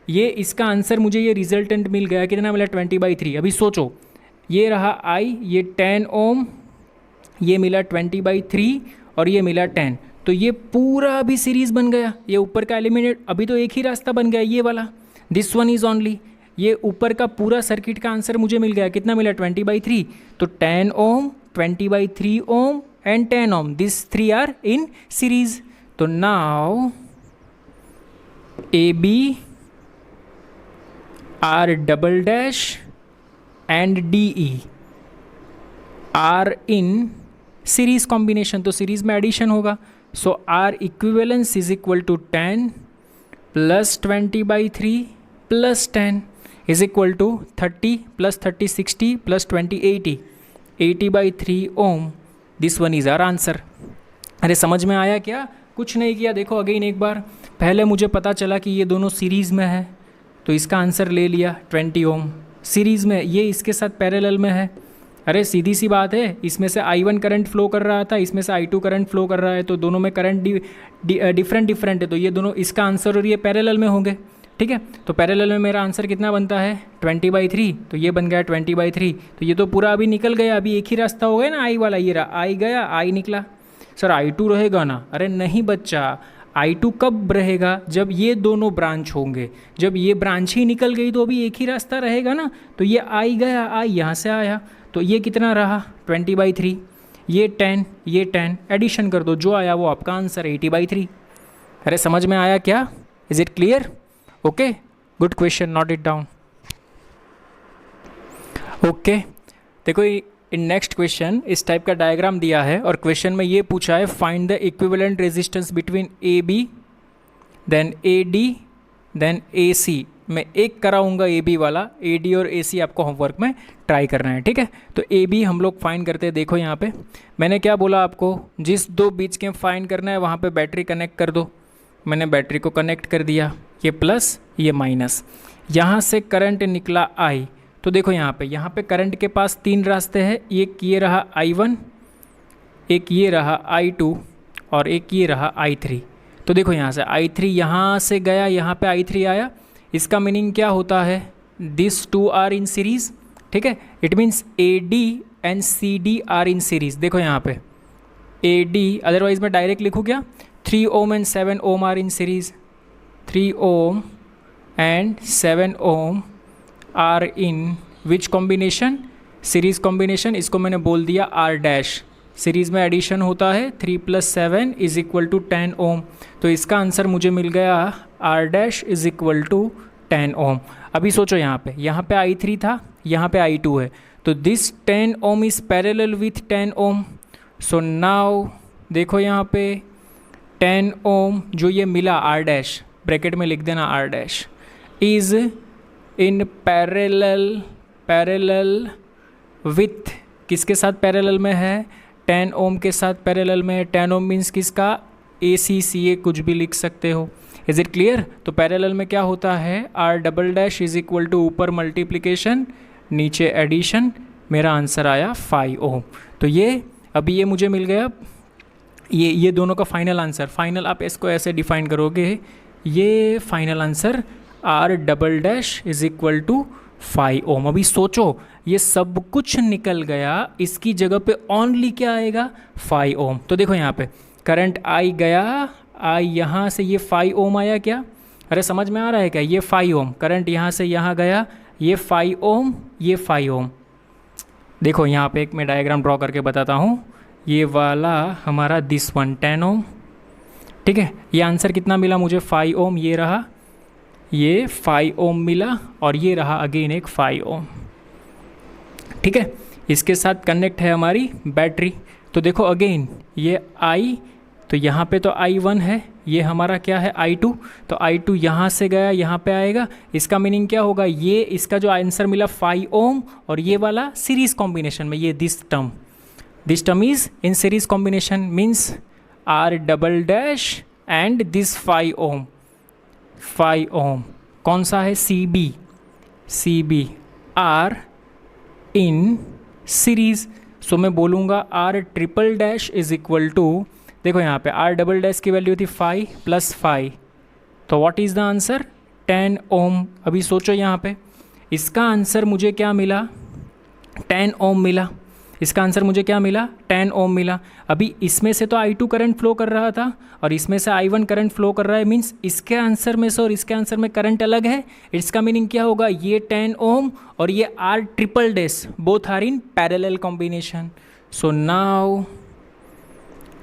ये इसका आंसर मुझे ये रिजल्टेंट मिल गया, कितना मिला 20/3। अभी सोचो ये रहा I, ये 10 ओम, ये मिला 20/3 और ये मिला 10, तो ये पूरा अभी सीरीज़ बन गया, ये ऊपर का एलिमिनेट, अभी तो एक ही रास्ता बन गया ये वाला, दिस वन इज़ ओनली, ये ऊपर का पूरा सर्किट का आंसर मुझे मिल गया, कितना मिला 20/3, तो 10 ohm, 20/3 ohm and 10 ohm, this 3 are in series. तो now AB R double dash and DE are in series combination, तो सीरीज में एडिशन होगा, so R equivalence is equal to 10 plus 20/3 plus 10 is equal to 30 plus 30 60 plus 20 80, 80/3 ohm, this one is our answer. अरे समझ में आया क्या, कुछ नहीं किया। देखो अगेन एक बार, पहले मुझे पता चला कि ये दोनों सीरीज़ में है, तो इसका आंसर ले लिया 20 ओम, सीरीज़ में, ये इसके साथ पैरेलल में है, अरे सीधी सी बात है, इसमें से I1 करंट फ्लो कर रहा था, इसमें से I2 करंट फ्लो कर रहा है, तो दोनों में करंट डिफरेंट है, तो ये दोनों, इसका आंसर और ये पैरेलल में होंगे, ठीक है। तो पैरेलल में मेरा आंसर कितना बनता है 20/3, तो ये बन गया 20/3, तो ये तो पूरा अभी निकल गया, अभी एक ही रास्ता हो गया ना I वाला, ये रहा I गया I निकला। सर I2 रहेगा ना, अरे नहीं बच्चा, I2 कब रहेगा, जब ये दोनों ब्रांच होंगे, जब ये ब्रांच ही निकल गई तो अभी एक ही रास्ता रहेगा ना, तो ये I गया I यहाँ से आया, तो ये कितना रहा 20/3, ये 10 एडिशन कर दो, जो आया वो आपका आंसर 80/3। अरे समझ में आया क्या, is it clear, okay, good question, note it down, okay. देखो इन नेक्स्ट क्वेश्चन इस टाइप का डायग्राम दिया है, और क्वेश्चन में ये पूछा है find the equivalent resistance between AB then AD then AC। मैं एक कराऊंगा AB वाला, AD और AC आपको होमवर्क में ट्राई करना है, ठीक है। तो AB हम लोग फाइंड करते हैं। देखो यहाँ पे मैंने क्या बोला आपको, जिस दो बीच के फाइंड करना है वहाँ पे बैटरी कनेक्ट कर दो, मैंने बैटरी को कनेक्ट कर दिया, ये प्लस ये माइनस, यहाँ से करंट निकला I, तो देखो यहाँ पे करंट के पास 3 रास्ते हैं, एक ये रहा I1, एक ये रहा I2 और एक ये रहा I3। तो देखो यहाँ से I3 यहाँ से गया, यहाँ पे I3 आया, इसका मीनिंग क्या होता है, this two are in series, ठीक है, it means AD and CD are in series. देखो यहाँ पे AD, अदरवाइज मैं डायरेक्ट लिखूँ क्या, 3 ohm and 7 ohm are in series, 3 ohm and 7 ohm are in which combination, series combination, इसको मैंने बोल दिया R डैश। सीरीज में एडिशन होता है 3 + 7 इज इक्वल टू 10 ओम, तो इसका आंसर मुझे मिल गया R dash is equal to 10 ohm. अभी सोचो यहाँ पे I3 था, यहाँ पे I2 है, तो this 10 ohm is parallel with 10 ohm. So now देखो यहाँ पे 10 ओम जो ये मिला R डैश, ब्रैकेट में लिख देना R dash, is in parallel with, किसके साथ पैरेलल में है, 10 ओम के साथ पैरेलल में है। 10 ओम मीन्स किसका, ACCA, कुछ भी लिख सकते हो। Is it clear. तो पैरेलल में क्या होता है, R double dash is equal to ऊपर मल्टीप्लिकेशन नीचे एडिशन, मेरा आंसर आया 5 ओम। तो ये अभी ये मुझे मिल गया, ये दोनों का फाइनल आंसर, फाइनल आप इसको ऐसे डिफाइन करोगे, ये final answer R double dash is equal to 5 ohm. अभी सोचो ये सब कुछ निकल गया, इसकी जगह पे ओनली क्या आएगा, 5 ओम। तो देखो यहाँ पे करंट I गया, I यहाँ से ये 5 ओम आया क्या, अरे समझ में आ रहा है क्या, ये 5 ओम, करंट यहाँ से यहाँ गया, ये 5 ओम, ये 5 ओम। देखो यहाँ पे एक मैं डायग्राम ड्रॉ करके बताता हूँ, ये वाला हमारा दिस वन 10 ओम, ठीक है, ये आंसर कितना मिला मुझे, 5 ओम, ये रहा, ये 5 ओम मिला, और ये रहा अगेन एक 5 ओम, ठीक है। इसके साथ कनेक्ट है हमारी बैटरी। तो देखो अगेन ये I, तो यहाँ पे तो I1 है, ये हमारा क्या है I2, तो I2 यहाँ से गया यहाँ पे आएगा, इसका मीनिंग क्या होगा, ये इसका जो आंसर मिला 5 ओम, और ये वाला सीरीज कॉम्बिनेशन में, ये this term is in series combination, means R double dash and this 5 ohm, 5 ohm कौन सा है, CB R in series. So मैं बोलूँगा R triple dash is equal to, देखो यहाँ पे R डबल डैश की वैल्यू थी 5 + 5, तो what is the answer, 10 ohm. अभी सोचो यहाँ पे इसका आंसर मुझे क्या मिला, 10 ओम मिला, इसका आंसर मुझे क्या मिला, 10 ओम मिला। अभी इसमें से तो I2 करंट फ्लो कर रहा था और इसमें से I1 करंट फ्लो कर रहा है, मीन्स इसके आंसर में से और इसके आंसर में करंट अलग है। इसका मीनिंग क्या होगा, ये 10 ओम और ये R triple dash both are in parallel combination. So now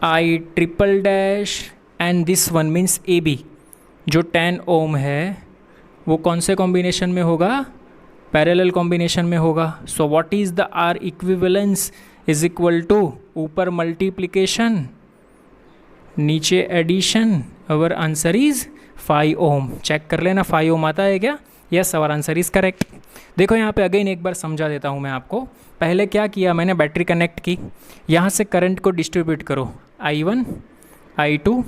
I triple dash and this one means AB, जो 10 ओम है वो कौन से कॉम्बिनेशन में होगा, पैरेलल कॉम्बिनेशन में होगा। So what is the R equivalence is equal to ऊपर मल्टीप्लिकेशन नीचे addition, our answer is 5 ohm. Check कर लेना 5 ओम आता है क्या, yes our answer is correct. देखो यहाँ पे अगेन एक बार समझा देता हूँ मैं आपको। पहले क्या किया मैंने, बैटरी कनेक्ट की, यहाँ से करंट को डिस्ट्रीब्यूट करो, I1 I2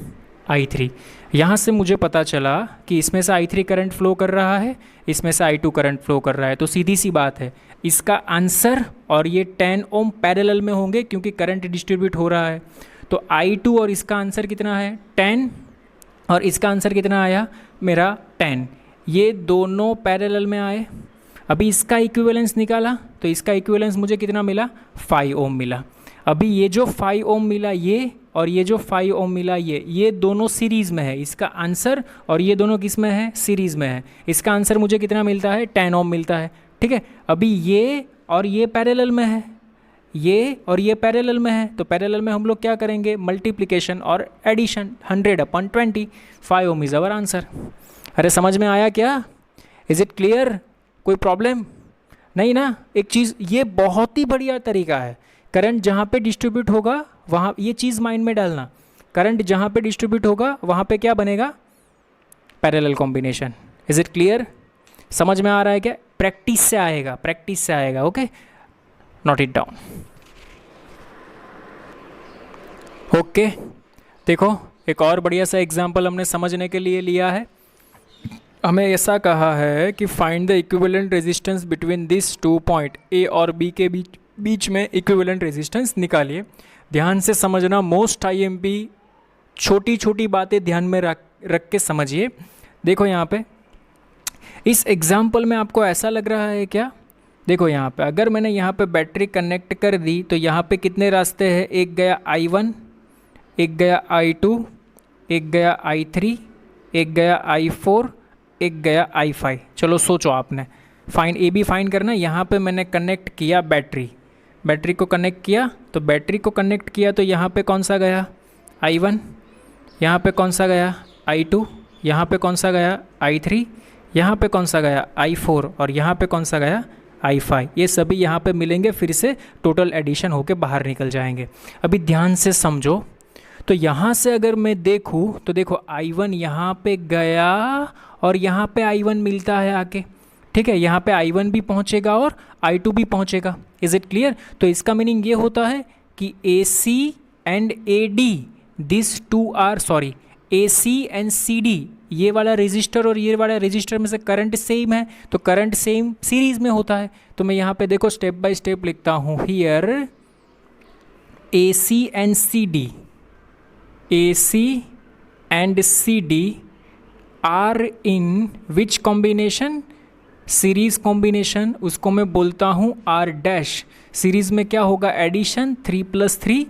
I3। यहाँ से मुझे पता चला कि इसमें से I3 करंट फ्लो कर रहा है, इसमें से I2 करंट फ्लो कर रहा है, तो सीधी सी बात है इसका आंसर और ये 10 ओम पैरेलल में होंगे क्योंकि करंट डिस्ट्रीब्यूट हो रहा है। तो I2 और इसका आंसर कितना है 10, और इसका आंसर कितना आया मेरा 10, ये दोनों पैरेलल में आए। अभी इसका इक्विवेलेंस निकाला तो इसका इक्विवेलेंस मुझे कितना मिला, 5 ओम मिला। अभी ये जो 5 ओम मिला ये, और ये जो 5 ओम मिला ये दोनों सीरीज़ में है, इसका आंसर और ये दोनों किस में है, सीरीज़ में है। इसका आंसर मुझे कितना मिलता है, 10 ओम मिलता है, ठीक है। अभी ये और ये पैरेलल में है, ये और ये पैरेलल में है, तो पैरेलल में हम लोग क्या करेंगे, मल्टीप्लिकेशन और addition, 100/20, 5 ohm is our answer. अरे समझ में आया क्या, इज़ इट क्लियर, कोई प्रॉब्लम नहीं ना। एक चीज़ ये बहुत ही बढ़िया तरीका है, करंट जहाँ पे डिस्ट्रीब्यूट होगा वहाँ, ये चीज़ माइंड में डालना, करंट जहाँ पे डिस्ट्रीब्यूट होगा वहाँ पे क्या बनेगा, parallel combination. Is it clear, समझ में आ रहा है क्या, प्रैक्टिस से आएगा, प्रैक्टिस से आएगा, okay, note it down. Okay देखो एक और बढ़िया सा एग्जाम्पल हमने समझने के लिए लिया है। हमें ऐसा कहा है कि find the equivalent resistance between this 2 point A और बी के बीच में इक्विवेलेंट रेजिस्टेंस निकालिए। ध्यान से समझना, मोस्ट IMP छोटी छोटी बातें ध्यान में रख के समझिए। देखो यहाँ पे इस एग्जाम्पल में आपको ऐसा लग रहा है क्या? देखो यहाँ पे अगर मैंने यहाँ पे बैटरी कनेक्ट कर दी तो यहाँ पे कितने रास्ते हैं? एक गया I1, एक गया I2, एक गया I3, एक गया I4, एक गया I5। चलो सोचो, आपने फाइन ए बी फाइन करना। यहाँ पे मैंने कनेक्ट किया बैटरी को कनेक्ट किया, तो बैटरी को कनेक्ट किया तो यहाँ पे कौन सा गया? I1, यहाँ पे कौन सा गया? I2, यहाँ पे कौन सा गया? I3, यहाँ पे कौन सा गया? I4, और यहाँ पे कौन सा गया? I5। ये सभी यहाँ पे मिलेंगे, फिर से टोटल एडिशन होके बाहर निकल जाएंगे। अभी ध्यान से समझो, तो यहाँ से अगर मैं देखूँ तो देखो I1 यहाँ पे गया और यहाँ पे I1 मिलता है आके, ठीक है। यहाँ पे I1 भी पहुँचेगा और I2 भी पहुँचेगा। Is it clear? तो इसका मीनिंग ये होता है कि AC and AD this two are sorry AC and CD, ये वाला रजिस्टर और ये वाला रजिस्टर में से करंट सेम है, तो करंट सेम सीरीज में होता है। तो मैं यहाँ पे देखो स्टेप बाय स्टेप लिखता हूँ, here AC and CD, AC and CD are in which combination? Series combination. उसको मैं बोलता हूँ R डैश। सीरीज में क्या होगा? एडिशन 3 + 3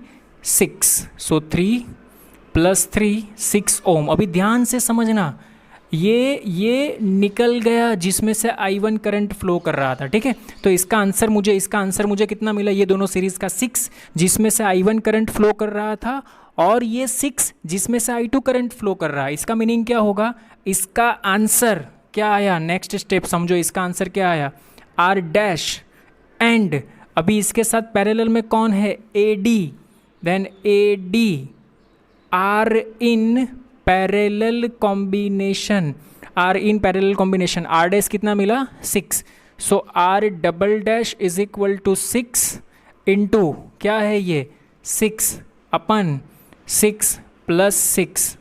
6, सो 3 + 3 6 ओम। अभी ध्यान से समझना, ये निकल गया जिसमें से I1 करंट फ्लो कर रहा था, ठीक है। तो इसका आंसर मुझे कितना मिला? ये दोनों सीरीज का 6 जिसमें से I1 करंट फ्लो कर रहा था, और ये 6 जिसमें से I2 करंट फ्लो कर रहा है। इसका मीनिंग क्या होगा? इसका आंसर क्या आया? नेक्स्ट स्टेप समझो, इसका आंसर क्या आया? R डैश एंड अभी इसके साथ पैरेलल में कौन है? AD, then AD R in parallel combination, R dash कितना मिला? 6। So R double dash is equal to 6 into क्या है ये? 6 अपन 6 + 6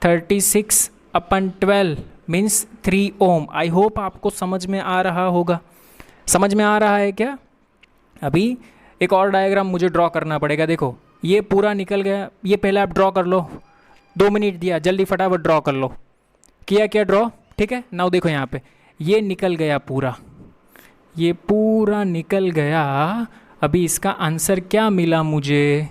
36 अपन 12 मीन्स 3 ओम। आई होप आपको समझ में आ रहा होगा। समझ में आ रहा है क्या? अभी एक और डायग्राम मुझे ड्रॉ करना पड़ेगा। देखो ये पूरा निकल गया, ये पहले आप ड्रॉ कर लो, 2 मिनट दिया, जल्दी फटाफट ड्रॉ कर लो। किया क्या ड्रॉ? ठीक है। नाउ देखो यहाँ पे ये निकल गया पूरा, ये पूरा निकल गया। अभी इसका आंसर क्या मिला मुझे?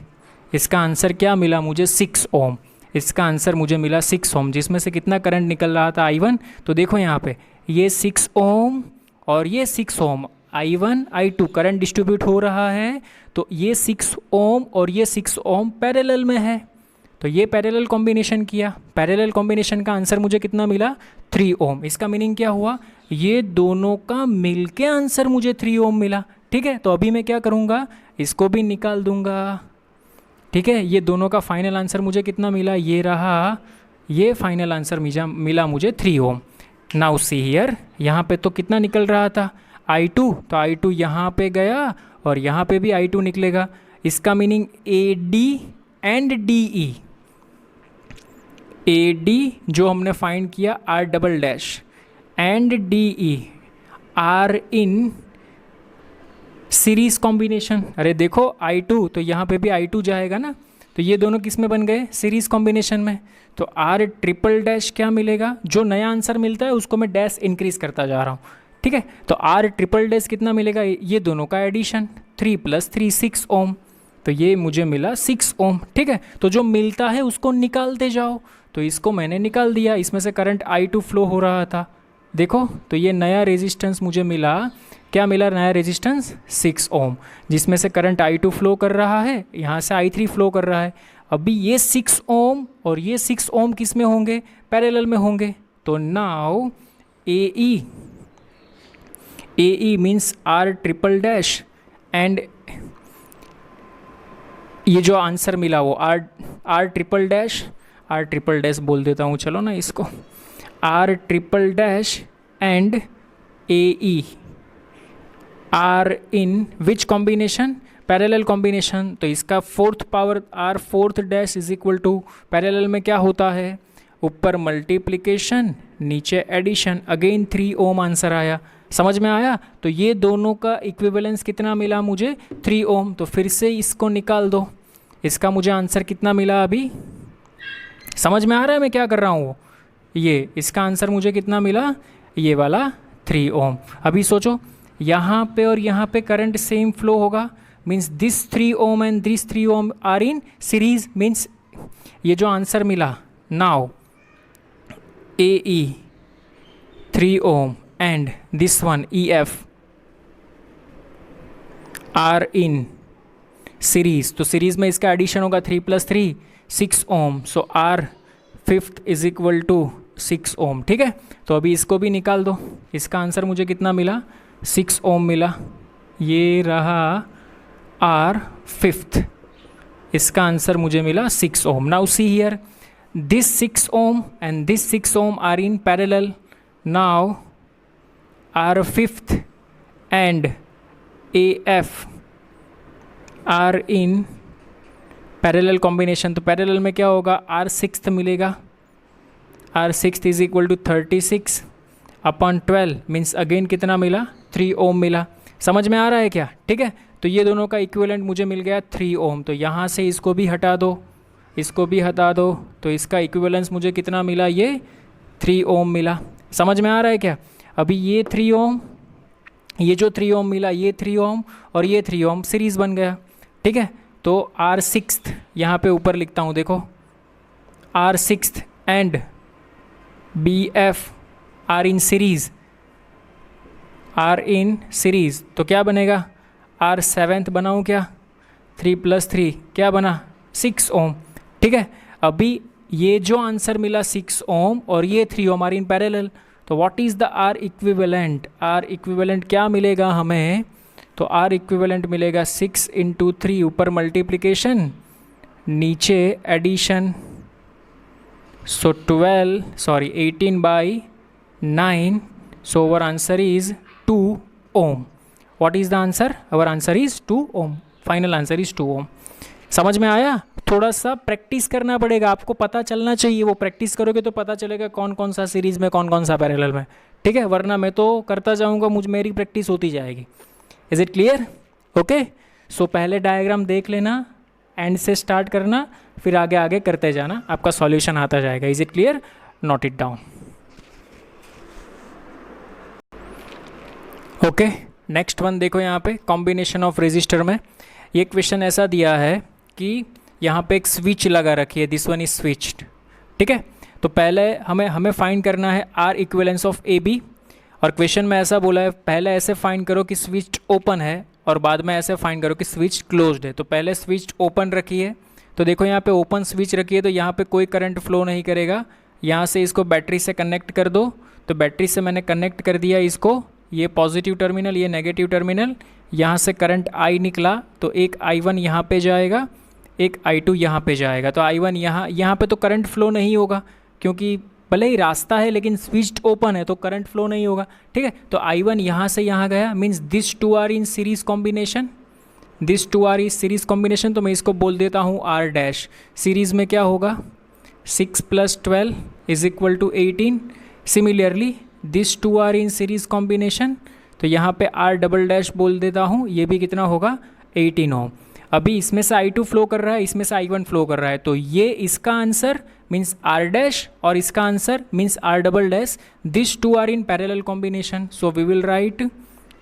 इसका आंसर क्या मिला मुझे? 6 ओम। इसका आंसर मुझे मिला 6 ओम, जिसमें से कितना करंट निकल रहा था? I1। तो देखो यहाँ पे ये 6 ओम और ये 6 ओम, I1 I2 करंट डिस्ट्रीब्यूट हो रहा है, तो ये 6 ओम और ये 6 ओम पैरेलल में है, तो ये पैरेलल कॉम्बिनेशन किया। पैरेलल कॉम्बिनेशन का आंसर मुझे कितना मिला? 3 ओम। इसका मीनिंग क्या हुआ? ये दोनों का मिलके आंसर मुझे 3 ओम मिला, ठीक है। तो अभी मैं क्या करूँगा? इसको भी निकाल दूंगा, ठीक है। ये दोनों का फाइनल आंसर मुझे कितना मिला? ये रहा, ये फाइनल आंसर मिला मुझे 3 ओम। नाउ सी हियर, यहाँ पे तो कितना निकल रहा था? I2, तो I2 यहाँ पे गया और यहाँ पे भी I2 निकलेगा। इसका meaning AD and DE, AD जो हमने फाइंड किया R double dash and DE are in series combination. अरे देखो I2, तो यहाँ पे भी I2 जाएगा ना, तो ये दोनों किस में बन गए? सीरीज कॉम्बिनेशन में। तो R ट्रिपल डैश क्या मिलेगा? जो नया आंसर मिलता है उसको मैं डैश इंक्रीज करता जा रहा हूँ, ठीक है। तो R ट्रिपल डैश कितना मिलेगा? ये दोनों का एडिशन 3 + 3 6 ओम, तो ये मुझे मिला 6 ओम, ठीक है। तो जो मिलता है उसको निकालते जाओ, तो इसको मैंने निकाल दिया। इसमें से करंट I2 फ्लो हो रहा था, देखो। तो ये नया रेजिस्टेंस मुझे मिला, क्या मिला? नया रेजिस्टेंस 6 ओम, जिसमें से करंट I2 फ्लो कर रहा है, यहाँ से I3 फ्लो कर रहा है। अभी ये 6 ओम और ये 6 ओम किस में होंगे? पैरेलल में होंगे। तो now AE means R triple dash and ये जो आंसर मिला वो R ट्रिपल डैश बोल देता हूँ, चलो ना इसको, R triple dash and AE are in which combination? Parallel combination. तो इसका 4th power R 4th dash is equal to, parallel में क्या होता है? ऊपर मल्टीप्लिकेशन नीचे एडिशन, अगेन 3 ओम आंसर आया। समझ में आया? तो ये दोनों का इक्विवेलेंस कितना मिला मुझे? 3 ओम। तो फिर से इसको निकाल दो, इसका मुझे आंसर कितना मिला? अभी समझ में आ रहा है मैं क्या कर रहा हूँ? ये इसका आंसर मुझे कितना मिला? ये वाला 3 ओम। अभी सोचो यहाँ पे और यहाँ पे करंट सेम फ्लो होगा, means this 3 ohm and this 3 ohm are in series, means ये जो आंसर मिला now AE 3 ohm and this one EF are in series, तो सीरीज में इसका एडिशन होगा 3 + 3 6 ohm, so R fifth is equal to 6 ohm. ठीक है, तो अभी इसको भी निकाल दो। इसका आंसर मुझे कितना मिला? 6 ओम मिला। ये रहा R फिफ्थ, इसका आंसर मुझे मिला 6 ohm. Now see here, this 6 ohm and this 6 ohm are in parallel. Now R fifth and AF are in parallel combination, तो पैरेलल में क्या होगा? R सिक्स्थ मिलेगा। R sixth is equal to 36 upon 12, means again कितना मिला? 3 ओम मिला। समझ में आ रहा है क्या? ठीक है, तो ये दोनों का इक्विवेलेंट मुझे मिल गया 3 ओम। तो यहाँ से इसको भी हटा दो, इसको भी हटा दो, तो इसका इक्विवेलेंस मुझे कितना मिला? ये 3 ओम मिला। समझ में आ रहा है क्या? अभी ये 3 ओम, ये जो 3 ओम मिला, ये 3 ओम और ये 3 ओम सीरीज़ बन गया। ठीक है, तो R सिक्स्थ यहाँ पे ऊपर लिखता हूँ, देखो R sixth and BF are in series, are in series, तो क्या बनेगा? R सेवेंथ बनाऊँ क्या? 3 + 3 क्या बना? 6 ओम। ठीक है, अभी ये जो आंसर मिला 6 ओम और ये 3 ओम आर इन पैरेलल, तो what is the R equivalent? R equivalent क्या मिलेगा हमें? तो R इक्विवेलेंट मिलेगा 6 × 3, ऊपर मल्टीप्लिकेशन नीचे addition, so 18/9, so our answer is 2 ohm. What is the answer? Our answer is 2 ohm. Final answer is 2 ohm. समझ में आया? थोड़ा सा प्रैक्टिस करना पड़ेगा, आपको पता चलना चाहिए। वो प्रैक्टिस करोगे तो पता चलेगा कौन कौन सा सीरीज़ में, कौन कौन सा पैरेलल में। ठीक है, वरना मैं तो करता जाऊँगा, मेरी प्रैक्टिस होती जाएगी। Is it clear? ओके, सो पहले डायग्राम देख लेना, एंड से स्टार्ट करना, फिर आगे आगे करते जाना, आपका सॉल्यूशन आता जाएगा। Is it clear? Note it down. Okay, next one देखो, यहाँ पे कॉम्बिनेशन ऑफ रेजिस्टर में ये क्वेश्चन ऐसा दिया है कि यहाँ पे एक स्विच लगा रखी है, दिस वन इज स्विच्ड। ठीक है, तो पहले हमें फाइंड करना है R इक्विवेलेंस ऑफ AB, और क्वेश्चन में ऐसा बोला है पहले ऐसे फाइंड करो कि स्विच ओपन है और बाद में ऐसे फाइंड करो कि स्विच क्लोज्ड है। तो पहले स्विच ओपन रखी है, तो देखो यहाँ पे ओपन स्विच रखी है, तो यहाँ पे कोई करंट फ्लो नहीं करेगा। यहाँ से इसको बैटरी से कनेक्ट कर दो, तो बैटरी से मैंने कनेक्ट कर दिया इसको, ये पॉजिटिव टर्मिनल, ये नेगेटिव टर्मिनल। यहाँ से करंट I निकला, तो एक I1 यहाँ पे जाएगा, एक I2 यहाँ पे जाएगा। तो I1 यहाँ पे तो करंट फ्लो नहीं होगा, क्योंकि भले ही रास्ता है लेकिन स्विच ओपन है, तो करंट फ्लो नहीं होगा। ठीक है, तो I1 यहाँ से यहाँ गया, means this 2 are in series combination, this 2 are is series combination. तो मैं इसको बोल देता हूँ R डैश। सीरीज में क्या होगा? 6 + 12 is equal to 18। Similarly this 2 are in series combination, तो यहाँ पे R डबल डैश बोल देता हूँ, ये भी कितना होगा? 18 ओम। अभी इसमें से I2 फ्लो कर रहा है, इसमें से I1 फ्लो कर रहा है, तो ये इसका आंसर मीन्स R डैश और इसका answer means R double dash. This 2 are in parallel combination, so we will write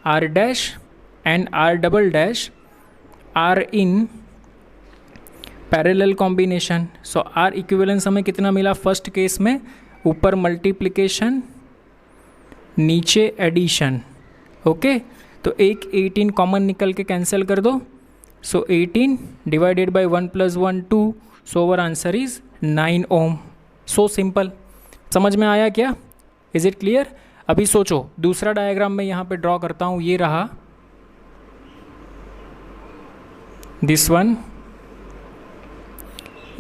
R dash and R double dash are in parallel combination. So R equivalence हमें कितना मिला? First case में ऊपर multiplication नीचे addition. Okay, तो एक 18 common निकल के कैंसिल कर दो, so 18 divided by 1 + 1 2, so our answer is 9 ohm. So simple. समझ में आया क्या? Is it clear? अभी सोचो, दूसरा डायग्राम मैं यहाँ पे ड्रॉ करता हूँ, ये रहा दिस वन,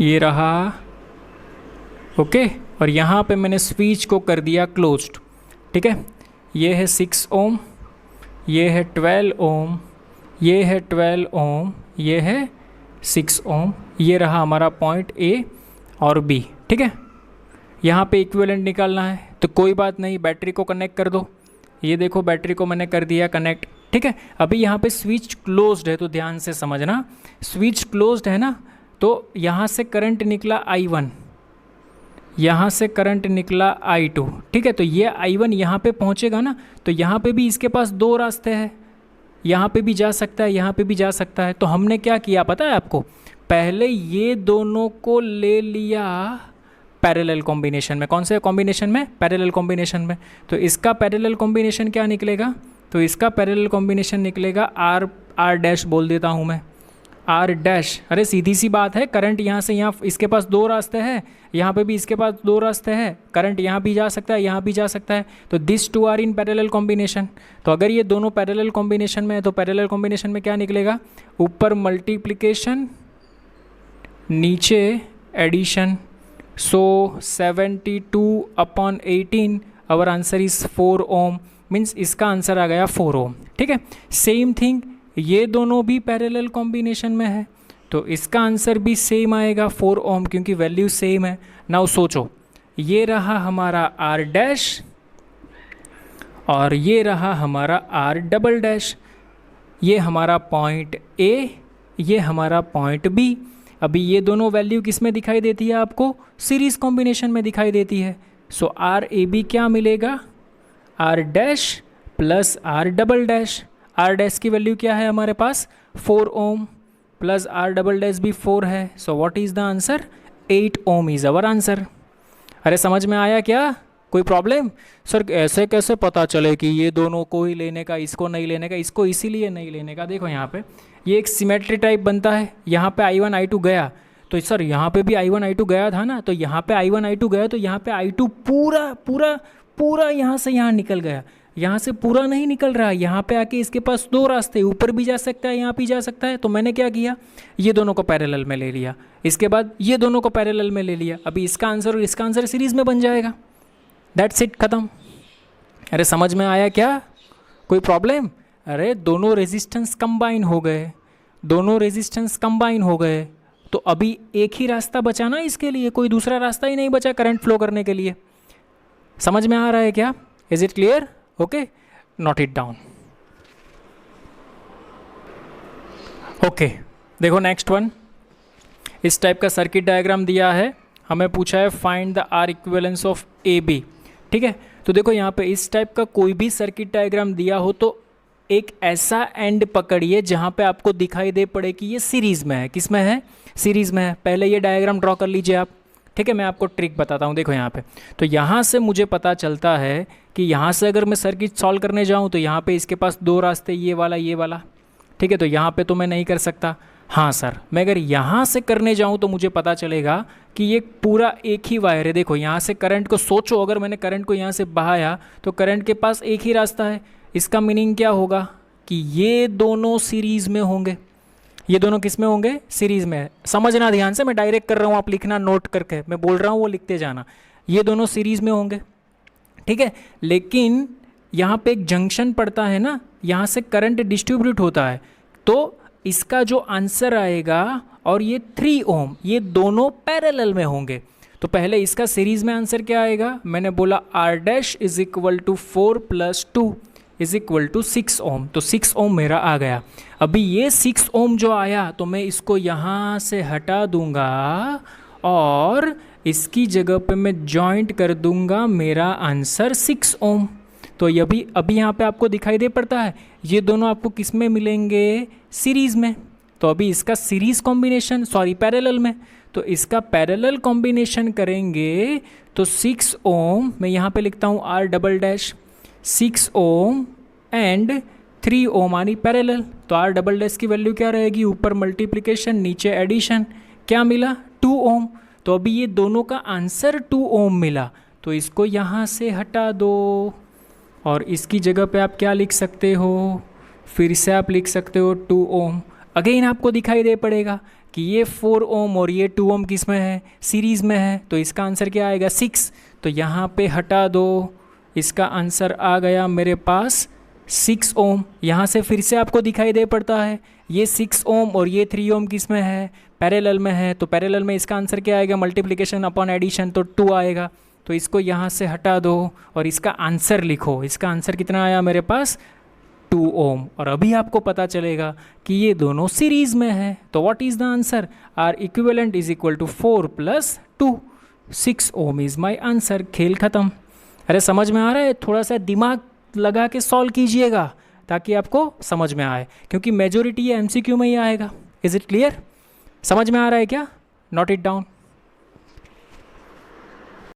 ये रहा। ओके, और यहाँ पे मैंने स्विच को कर दिया क्लोज्ड। ठीक है, ये है 6 ओम, ये है 12 ओम, ये है 12 ओम, ये है 6 ओम। ये रहा हमारा पॉइंट A और B। ठीक है, यहाँ पे इक्विवेलेंट निकालना है, तो कोई बात नहीं, बैटरी को कनेक्ट कर दो। ये देखो बैटरी को मैंने कर दिया कनेक्ट। ठीक है, अभी यहाँ पे स्विच क्लोज्ड है, तो ध्यान से समझना, स्विच क्लोज्ड है ना, तो यहाँ से करंट निकला I1, यहाँ से करंट निकला I2, ठीक है। तो ये I1 यहाँ पे पहुँचेगा ना, तो यहाँ पे भी इसके पास दो रास्ते हैं, यहाँ पे भी जा सकता है, यहाँ पे भी जा सकता है। तो हमने क्या किया पता है आपको, पहले ये दोनों को ले लिया पैरेलल कॉम्बिनेशन में। कौन से कॉम्बिनेशन में? पैरेलल कॉम्बिनेशन में। तो इसका पैरेलल कॉम्बिनेशन क्या निकलेगा? तो इसका पैरेलल कॉम्बिनेशन निकलेगा आर डैश बोल देता हूँ मैं, आर डैश। अरे सीधी सी बात है, करंट यहाँ से यहाँ, इसके पास दो रास्ते हैं, यहाँ पे भी इसके पास दो रास्ते हैं, करंट यहाँ भी जा सकता है, यहाँ भी जा सकता है। तो this two are in parallel combination. तो अगर ये दोनों पैरेलल कॉम्बिनेशन में है तो पैरेलल कॉम्बिनेशन में क्या निकलेगा? ऊपर मल्टीप्लिकेशन, नीचे addition. So 72/18, our answer is 4 ohm, means इसका आंसर आ गया 4 ओम, ठीक है। सेम थिंग ये दोनों भी पैरेलल कॉम्बिनेशन में है, तो इसका आंसर भी सेम आएगा 4 ओम, क्योंकि वैल्यू सेम है। नाउ सोचो, ये रहा हमारा आर डैश और ये रहा हमारा आर डबल डैश। ये हमारा पॉइंट ए, ये हमारा पॉइंट बी। अभी ये दोनों वैल्यू किस में दिखाई देती है आपको? सीरीज कॉम्बिनेशन में दिखाई देती है। सो आर ए बी क्या मिलेगा? R dash plus R double dash. R dash की वैल्यू क्या है हमारे पास? 4 ohm, plus R double dash भी 4 है। So what is the answer? 8 ohm is our answer. अरे समझ में आया क्या? कोई प्रॉब्लम? सर ऐसे कैसे पता चले कि ये दोनों को ही लेने का, इसको नहीं लेने का? इसको इसीलिए नहीं लेने का, देखो यहाँ पे ये एक सिमेट्री टाइप बनता है। यहाँ पे I1 I2 गया, तो सर यहाँ पे भी I1 I2 गया था ना, तो यहाँ पे I1 I2 गया, तो यहाँ पे I2 पूरा पूरा पूरा यहाँ से यहाँ निकल गया। यहाँ से पूरा नहीं निकल रहा, यहाँ पे आके इसके पास दो रास्ते, ऊपर भी जा सकता है, यहाँ भी जा सकता है। तो मैंने क्या किया, ये दोनों को पैरेलल में ले लिया, इसके बाद ये दोनों को पैरेलल में ले लिया। अभी इसका आंसर और इसका आंसर सीरीज में बन जाएगा। दैट्स इट, खत्म। अरे समझ में आया क्या? कोई प्रॉब्लम? अरे दोनों रेजिस्टेंस कंबाइन हो गए, दोनों रेजिस्टेंस कंबाइन हो गए, तो अभी एक ही रास्ता बचा ना इसके लिए, कोई दूसरा रास्ता ही नहीं बचा करंट फ्लो करने के लिए। समझ में आ रहा है क्या? Is it clear? Okay, note it down. Okay, देखो नेक्स्ट वन। इस टाइप का सर्किट डायग्राम दिया है, हमें पूछा है find the R equivalence of A B, ठीक है। तो देखो यहाँ पे इस टाइप का कोई भी सर्किट डायग्राम दिया हो तो एक ऐसा एंड पकड़िए जहाँ पे आपको दिखाई दे पड़े कि ये सीरीज़ में है। किस में है? सीरीज़ में है। पहले ये डायग्राम ड्रॉ कर लीजिए आप, ठीक है। मैं आपको ट्रिक बताता हूँ, देखो यहाँ पे। तो यहाँ से मुझे पता चलता है कि यहाँ से अगर मैं सर्किट सॉल्व करने जाऊँ तो यहाँ पे इसके पास दो रास्ते, ये वाला, ठीक है। तो यहाँ पे तो मैं नहीं कर सकता। हाँ सर, मैं अगर यहाँ से करने जाऊँ तो मुझे पता चलेगा कि ये पूरा एक ही वायर है। देखो यहाँ से करंट को सोचो, अगर मैंने करंट को यहाँ से बहाया तो करंट के पास एक ही रास्ता है। इसका मीनिंग क्या होगा कि ये दोनों सीरीज़ में होंगे। ये दोनों किस में होंगे? सीरीज़ में है। समझना ध्यान से, मैं डायरेक्ट कर रहा हूँ, आप लिखना नोट करके, मैं बोल रहा हूँ वो लिखते जाना। ये दोनों सीरीज़ में होंगे, ठीक है। लेकिन यहाँ पे एक जंक्शन पड़ता है ना, यहाँ से करंट डिस्ट्रीब्यूट होता है, तो इसका जो आंसर आएगा, और ये 3 ओम, ये दोनों पैरेलल में होंगे। तो पहले इसका सीरीज़ में आंसर क्या आएगा? मैंने बोला R dash is equal to 4 + 2 is equal to 6 ohm. तो 6 ओम मेरा आ गया। अभी ये 6 ओम जो आया तो मैं इसको यहाँ से हटा दूंगा और इसकी जगह पे मैं जॉइंट कर दूंगा मेरा आंसर 6 ओम। तो ये अभी यहाँ पे आपको दिखाई दे पड़ता है, ये दोनों आपको किस में मिलेंगे? सीरीज़ में। तो अभी इसका सीरीज़ कॉम्बिनेशन, सॉरी पैरेलल में, तो इसका पैरेलल कॉम्बिनेशन करेंगे तो 6 ओम, मैं यहाँ पे लिखता हूँ R double dash, 6 ohm and 3 ohm आनी पैरेलल। तो आर डबल डैश की वैल्यू क्या रहेगी? ऊपर मल्टीप्लिकेशन, नीचे एडिशन। क्या मिला? 2 ओम। तो अभी ये दोनों का आंसर 2 ओम मिला, तो इसको यहाँ से हटा दो और इसकी जगह पे आप क्या लिख सकते हो? फिर से आप लिख सकते हो 2 ओम। अगेन आपको दिखाई दे पड़ेगा कि ये 4 ओम और ये 2 ओम किस में है? सीरीज़ में है। तो इसका आंसर क्या आएगा? 6। तो यहाँ पे हटा दो, इसका आंसर आ गया मेरे पास 6 ओम। यहाँ से फिर से आपको दिखाई दे पड़ता है ये 6 ओम और ये 3 ओम किस में है? पैरेलल में है। तो पैरेलल में इसका आंसर क्या आएगा? मल्टीप्लिकेशन अपॉन एडिशन, तो 2 आएगा। तो इसको यहाँ से हटा दो और इसका आंसर लिखो। इसका आंसर कितना आया मेरे पास? 2 ओम। और अभी आपको पता चलेगा कि ये दोनों सीरीज़ में है। तो what is the answer? R equivalent is equal to 4 + 2। 6 ohm is my answer. खेल ख़त्म। अरे समझ में आ रहा है? थोड़ा सा दिमाग लगा के सॉल्व कीजिएगा ताकि आपको समझ में आए, क्योंकि मेजोरिटी ये MCQ में ही आएगा। Is it clear? समझ में आ रहा है क्या? Note it down.